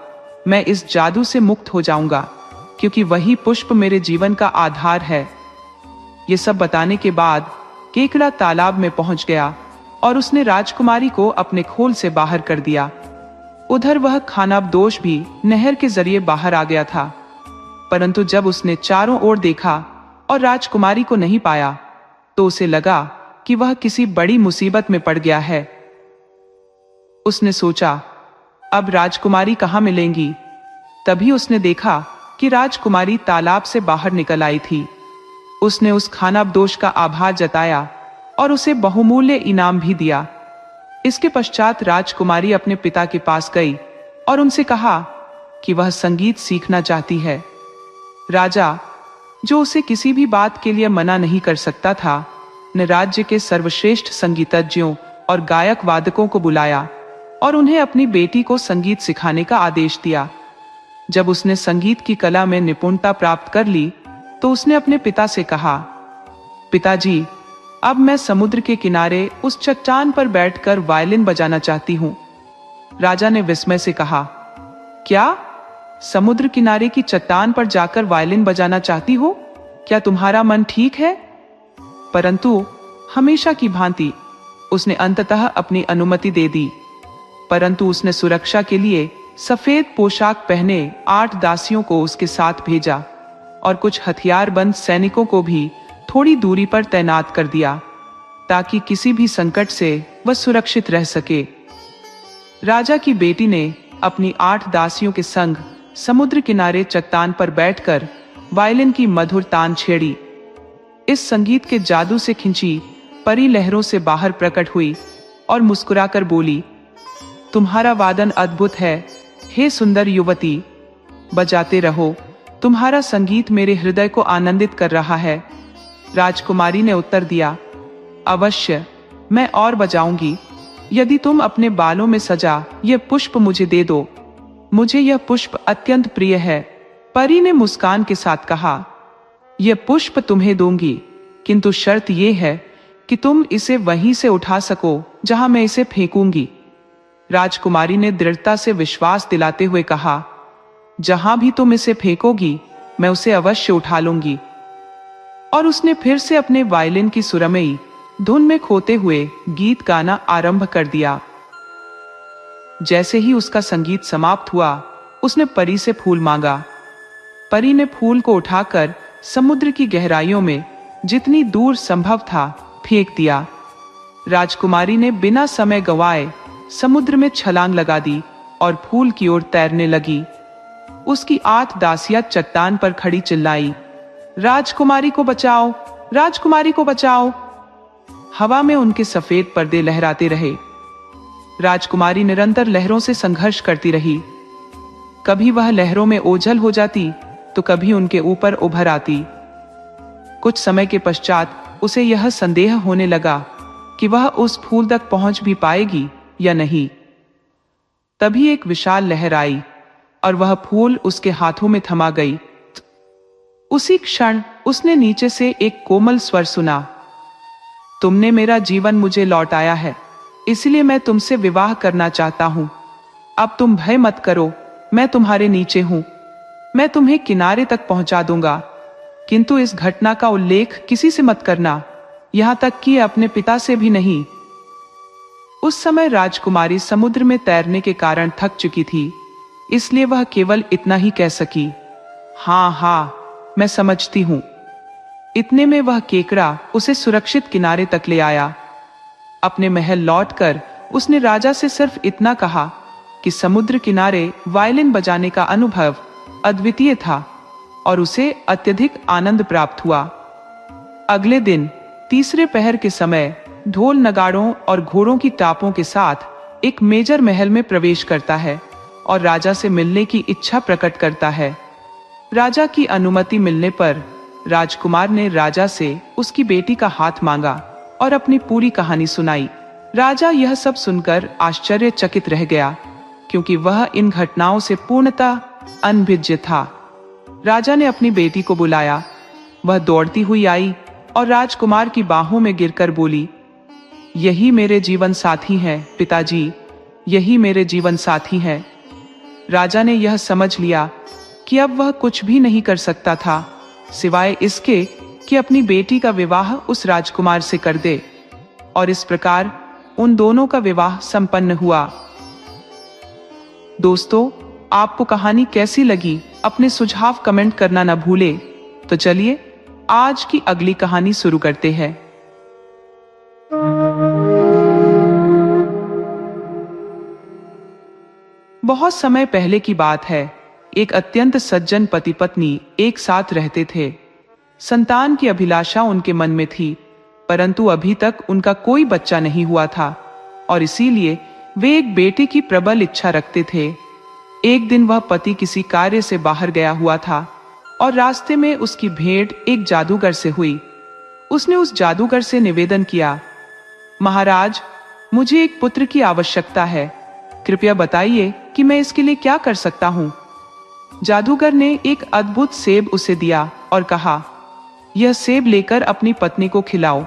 मैं इस जादू से मुक्त हो जाऊंगा, क्योंकि वही पुष्प मेरे जीवन का आधार है। ये सब बताने के बाद केकड़ा तालाब में पहुंच गया और उसने राजकुमारी को अपने खोल से बाहर कर दिया। उधर वह खानाबदोश भी नहर के जरिए बाहर आ गया था, परंतु जब उसने चारों ओर देखा और राजकुमारी को नहीं पाया, तो उसे लगा कि वह किसी बड़ी मुसीबत में पड़ गया है। उसने सोचा, अब राजकुमारी कहाँ मिलेंगी? तभी उसने देखा कि राजकुमारी तालाब से बाहर निकल आई थी। उसने उस खानाबदोश का आभार जताया और उसे बहुमूल्य इनाम भी दिया। इसके पश्चात राजकुमारी अपने पिता के पास गई और उनसे कहा कि वह संगीत सीखना चाहती है। राजा, जो उसे किसी भी बात के लिए मना नहीं कर सकता था, ने राज्य के सर्वश्रेष्ठ संगीतज्ञों और गायक वादकों को बुलाया और उन्हें अपनी बेटी को संगीत सिखाने का आदेश दिया। जब उसने संगीत की कला में निपुणता प्राप्त कर ली तो उसने अपने पिता से कहा, पिताजी, अब मैं समुद्र के किनारे उस चट्टान पर बैठकर वायलिन बजाना चाहती हूँ। राजा ने विस्मय से कहा, क्या? समुद्र किनारे की चट्टान पर जाकर वायलिन बजाना चाहती हो? क्या तुम्हारा मन ठीक है? परंतु हमेशा की भांति उसने अंततः अपनी अनुमति दे दी, परंतु उसने सुरक्षा के लिए सफेद पोशाक पहने 8 दासियों को उसके साथ भेजा और कुछ हथियारबंद सैनिकों को भी थोड़ी दूरी पर तैनात कर दिया ताकि किसी भी संकट से वह सुरक्षित रह सके। राजा की बेटी ने अपनी 8 दासियों के संग समुद्र किनारे चट्टान पर बैठकर वायलिन की मधुर तान छेड़ी। इस संगीत के जादू से खिंची परी लहरों से बाहर प्रकट हुई और मुस्कुराकर बोली, तुम्हारा वादन अद्भुत है, हे सुंदर युवती, बजाते रहो, तुम्हारा संगीत मेरे हृदय को आनंदित कर रहा है। राजकुमारी ने उत्तर दिया, अवश्य, मैं और बजाऊंगी, यदि तुम अपने बालों में सजा यह पुष्प मुझे दे दो। मुझे यह पुष्प अत्यंत प्रिय है। परी ने मुस्कान के साथ कहा, यह पुष्प तुम्हें दूंगी, किंतु शर्त यह है कि तुम इसे वहीं से उठा सको जहां मैं इसे फेंकूंगी। राजकुमारी ने दृढ़ता से विश्वास दिलाते हुए कहा, जहां भी तुम इसे फेंकोगी मैं उसे अवश्य उठा लूंगी। और उसने फिर से अपने वायलिन की सुरमयी धुन में खोते हुए गीत गाना आरंभ कर दिया। जैसे ही उसका संगीत समाप्त हुआ, उसने परी से फूल मांगा। परी ने फूल को उठाकर समुद्र की गहराइयों में जितनी दूर संभव था फेंक दिया। राजकुमारी ने बिना समय गंवाए समुद्र में छलांग लगा दी और फूल की ओर तैरने लगी। उसकी 8 दासियां चट्टान पर खड़ी चिल्लाई, राजकुमारी को बचाओ, राजकुमारी को बचाओ। हवा में उनके सफेद पर्दे लहराते रहे। राजकुमारी निरंतर लहरों से संघर्ष करती रही। कभी वह लहरों में ओझल हो जाती तो कभी उनके ऊपर उभर आती। कुछ समय के पश्चात उसे यह संदेह होने लगा कि वह उस फूल तक पहुंच भी पाएगी या नहीं। तभी एक विशाल लहर आई और वह फूल उसके हाथों में थमा गई। उसी क्षण उसने नीचे से एक कोमल स्वर सुना, तुमने मेरा जीवन मुझे लौटाया है, इसलिए मैं तुमसे विवाह करना चाहता हूं। अब तुम भय मत करो, मैं तुम्हारे नीचे हूं, मैं तुम्हें किनारे तक पहुंचा दूंगा, किंतु इस घटना का उल्लेख किसी से मत करना, यहां तक कि अपने पिता से भी नहीं। उस समय राजकुमारी समुद्र में तैरने के कारण थक चुकी थी, इसलिए वह केवल इतना ही कह सकी, हाँ हाँ, मैं समझती हूं। इतने में वह केकड़ा उसे सुरक्षित किनारे तक ले आया। अपने महल लौटकर उसने राजा से सिर्फ इतना कहा कि समुद्र किनारे वायलिन बजाने का अनुभव अद्वितीय था और उसे अत्यधिक आनंद प्राप्त हुआ। अगले दिन तीसरे पहर के समय ढोल नगाड़ों और घोड़ों की टापों के साथ एक मेजर महल में प्रवेश करता है और राजा से मिलने की इच्छा प्रकट करता है। राजा की अनुमति मिलने पर राजकुमार ने राजा से उसकी बेटी का हाथ मांगा और अपनी पूरी कहानी सुनाई। राजा यह सब सुनकर आश्चर्यचकित रह गया, क्योंकि वह इन घटनाओं से पूर्णतः अनभिज्ञ था। राजा ने अपनी बेटी को बुलाया। वह दौड़ती हुई आई और राजकुमार की बाहों में गिरकर बोली, यही मेरे जीवन साथी हैं पिताजी, यही मेरे जीवन साथी हैं। राजा ने यह समझ लिया कि अब वह कुछ भी नहीं कर सकता था सिवाय इसके कि अपनी बेटी का विवाह उस राजकुमार से कर दे, और इस प्रकार उन दोनों का विवाह संपन्न हुआ। दोस्तों, आपको कहानी कैसी लगी अपने सुझाव कमेंट करना न भूले। तो चलिए आज की अगली कहानी शुरू करते हैं। बहुत समय पहले की बात है। एक अत्यंत सज्जन पति पत्नी एक साथ रहते थे। संतान की अभिलाषा उनके मन में थी, परंतु अभी तक उनका कोई बच्चा नहीं हुआ था और इसीलिए वे एक बेटे की प्रबल इच्छा रखते थे। एक दिन वह पति किसी कार्य से बाहर गया हुआ था और रास्ते में उसकी भेंट एक जादूगर से हुई। उसने उस जादूगर से निवेदन किया, महाराज, मुझे एक पुत्र की आवश्यकता है, कृपया बताइए कि मैं इसके लिए क्या कर सकता हूँ। जादूगर ने एक अद्भुत सेब उसे दिया और कहा, यह सेब लेकर अपनी पत्नी को खिलाओ।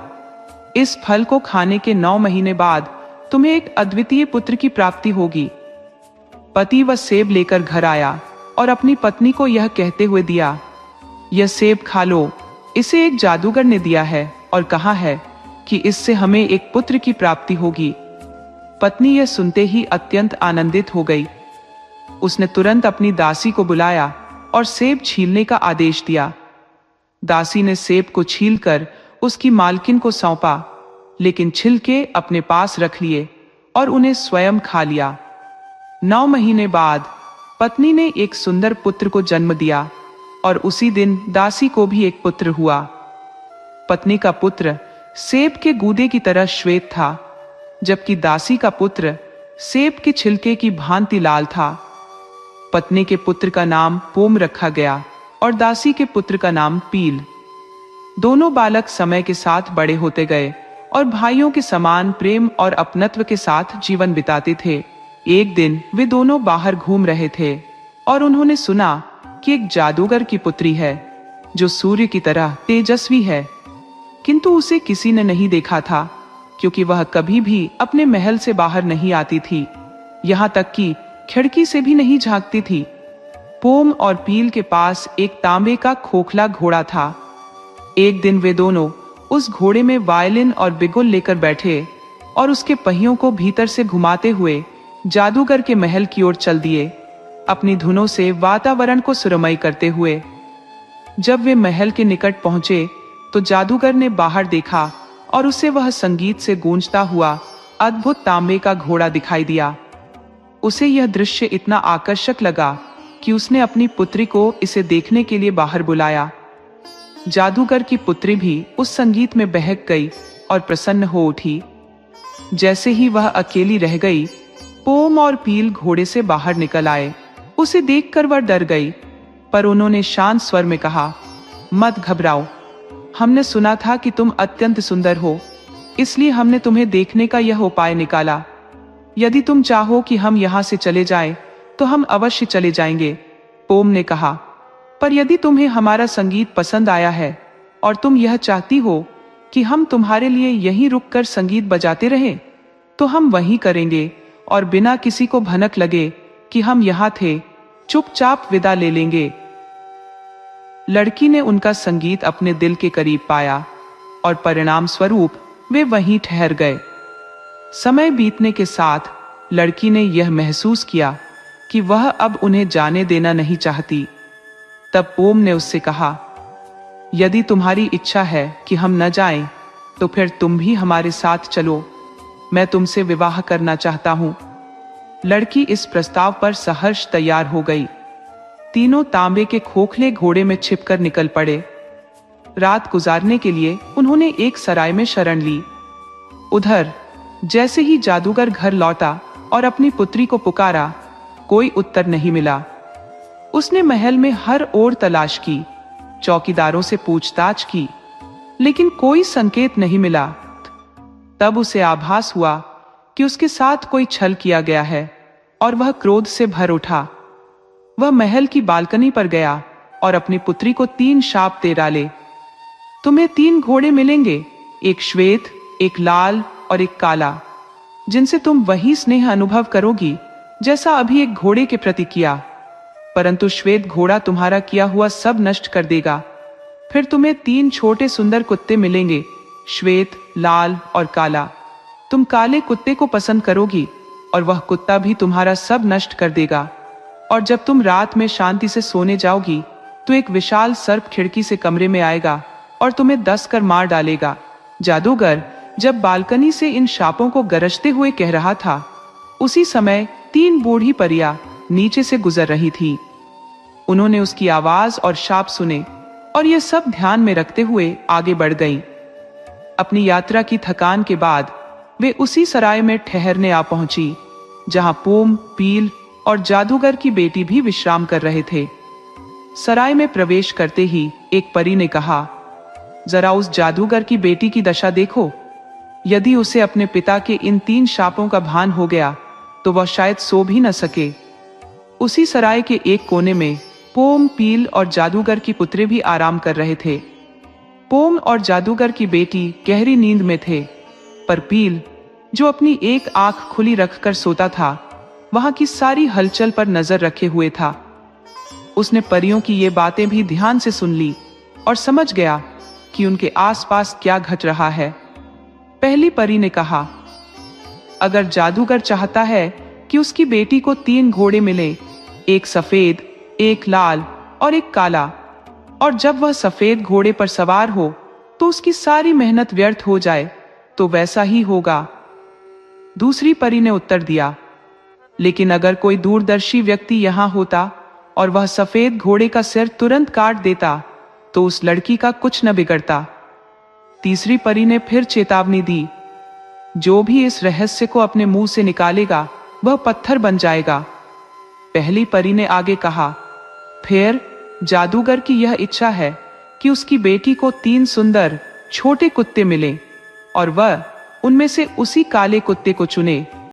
इस फल को खाने के 9 महीने बाद तुम्हें एक अद्वितीय पुत्र की प्राप्ति होगी। पति वह सेब लेकर घर आया और अपनी पत्नी को यह कहते हुए दिया, यह सेब खा लो, इसे एक जादूगर ने दिया है और कहा है कि इससे हमें एक पुत्र की प्राप्ति होगी। पत्नी यह सुनते ही अत्यंत आनंदित हो गई। उसने तुरंत अपनी दासी को बुलाया और सेब छीलने का आदेश दिया। दासी ने सेब को छीलकर उसकी मालकिन को सौंपा, लेकिन छिलके अपने पास रख लिए और उन्हें स्वयं खा लिया। 9 महीने बाद पत्नी ने एक सुंदर पुत्र को जन्म दिया और उसी दिन दासी को भी एक पुत्र हुआ। पत्नी का पुत्र सेब के गूदे की तरह श्वेत था, जबकि दासी का पुत्र सेब के छिलके की भांति लाल था। पत्नी के पुत्र का नाम पोम रखा गया और दासी के पुत्र का नाम पील। दोनों बालक समय के साथ बड़े होते गए और भाइयों के समान प्रेम और अपनत्व के साथ जीवन बिताते थे। एक दिन वे दोनों बाहर घूम रहे थे और उन्होंने सुना कि एक जादूगर की पुत्री है जो सूर्य की तरह तेजस्वी है, किंतु उसे किसी ने नहीं देखा था क्योंकि वह कभी भी अपने महल से बाहर नहीं आती थी, यहाँ तक कि खिड़की से भी नहीं झांकती थी। पोम और पील के पास एक तांबे का खोखला घोड़ा था। एक दिन वे दोनों उस घोड़े में वायलिन और बिगुल लेकर बैठे और उसके पहियों को भीतर से घुमाते हुए जादूगर के महल की ओर चल दिए, अपनी धुनों से वातावरण को सुरमय करते हुए। जब वे महल के निकट पहुंचे तो जादूगर ने बाहर देखा और उसे वह संगीत से गूंजता हुआ अद्भुत तांबे का घोड़ा दिखाई दिया। उसे यह दृश्य इतना आकर्षक लगा कि उसने अपनी पुत्री को इसे देखने के लिए बाहर बुलाया। जादूगर की पुत्री भी उस संगीत में बहक गई और प्रसन्न हो उठी। जैसे ही वह अकेली रह गई, पोम और पील घोड़े से बाहर निकल आए। उसे देखकर वह डर गई, पर उन्होंने शांत स्वर में कहा, मत घबराओ, हमने सुना था कि तुम अत्यंत सुंदर हो, इसलिए हमने तुम्हें देखने का यह उपाय निकाला। यदि तुम चाहो कि हम यहाँ से चले जाएं, तो हम अवश्य चले जाएंगे। पोम ने कहा, पर यदि तुम्हें हमारा संगीत पसंद आया है और तुम यह चाहती हो कि हम तुम्हारे लिए यहीं रुककर संगीत बजाते रहें, तो हम वहीं करेंगे और बिना किसी को भनक लगे कि हम यहाँ थे, चुपचाप विदा ले लेंगे। लड़की ने उनका संगीत अपने दिल के करीब पाया और परिणाम स्वरूप वे वहीं ठहर गए। समय बीतने के साथ लड़की ने यह महसूस किया कि वह अब उन्हें जाने देना नहीं चाहती। तब पोम ने उससे कहा, यदि तुम्हारी इच्छा है कि हम न जाएं, तो फिर तुम भी हमारे साथ चलो, मैं तुमसे विवाह करना चाहता हूं। लड़की इस प्रस्ताव पर सहर्ष तैयार हो गई। तीनों तांबे के खोखले घोड़े में छिपकर निकल पड़े। रात गुजारने के लिए उन्होंने एक सराय में शरण ली। उधर जैसे ही जादूगर घर लौटा और अपनी पुत्री को पुकारा, कोई उत्तर नहीं मिला। उसने महल में हर ओर तलाश की, चौकीदारों से पूछताछ की, लेकिन कोई संकेत नहीं मिला। तब उसे आभास हुआ कि उसके साथ कोई छल किया गया है और वह क्रोध से भर उठा। वह महल की बालकनी पर गया और अपनी पुत्री को 3 शाप दे डाले। तुम्हें 3 घोड़े मिलेंगे, एक श्वेत, एक लाल और एक काला, जिनसे तुम वही स्नेह अनुभव करोगी जैसा अभी एक घोड़े के प्रति किया। परंतु श्वेत घोड़ा तुम्हारा किया हुआ सब नष्ट कर देगा। फिर तुम्हें 3 छोटे सुंदर कुत्ते मिलेंगे, श्वेत, लाल और काला। तुम काले कुत्ते को पसंद करोगी और वह कुत्ता भी तुम्हारा सब नष्ट कर देगा। और जब तुम रात में शांति से सोने जाओगी तो एक विशाल सर्प खिड़की से कमरे में आएगा और तुम्हें दस कर मार डालेगा। जादूगर जब बालकनी से इन शापों को गरजते हुए कह रहा था, उसी समय 3 बूढ़ी परियां नीचे से गुजर रही थी। उन्होंने उसकी आवाज और शाप सुने और यह सब ध्यान में रखते हुए आगे बढ़ गईं। अपनी यात्रा की थकान के बाद वे उसी सराय में ठहरने आ पहुंची जहां पोम, पील और जादूगर की बेटी भी विश्राम कर रहे थे। सराय में प्रवेश करते ही एक परी ने कहा, जरा उस जादूगर की बेटी की दशा देखो। यदि उसे अपने पिता के इन 3 शापों का भान हो गया तो वह शायद सो भी न सके। उसी सराय के एक कोने में पोम, पील और जादूगर की पुत्री भी आराम कर रहे थे। पोम और जादूगर की बेटी गहरी नींद में थे, पर पील, जो अपनी एक आंख खुली रखकर सोता था, वहां की सारी हलचल पर नजर रखे हुए था। उसने परियों की ये बातें भी ध्यान से सुन ली और समझ गया कि उनके आसपास क्या घट रहा है। पहली परी ने कहा, अगर जादूगर चाहता है कि उसकी बेटी को 3 घोड़े मिले, एक सफेद, एक लाल और एक काला, और जब वह सफेद घोड़े पर सवार हो तो उसकी सारी मेहनत व्यर्थ हो जाए, तो वैसा ही होगा। दूसरी परी ने उत्तर दिया, लेकिन अगर कोई दूरदर्शी व्यक्ति यहां होता और वह सफेद घोड़े का सिर तुरंत काट देता, तो उस लड़की का कुछ न बिगड़ता। तीसरी परी ने फिर चेतावनी दी, जो भी इस रहस्य को अपने मुंह से निकालेगा वह पत्थर बन जाएगा। पहली परी ने आगे कहा, फिर जादूगर की यह इच्छा है कि उसकी बेटी को 3 सुंदर छोटे कुत्ते मिले और वह उनमें से उसी काले कुत्ते को चुने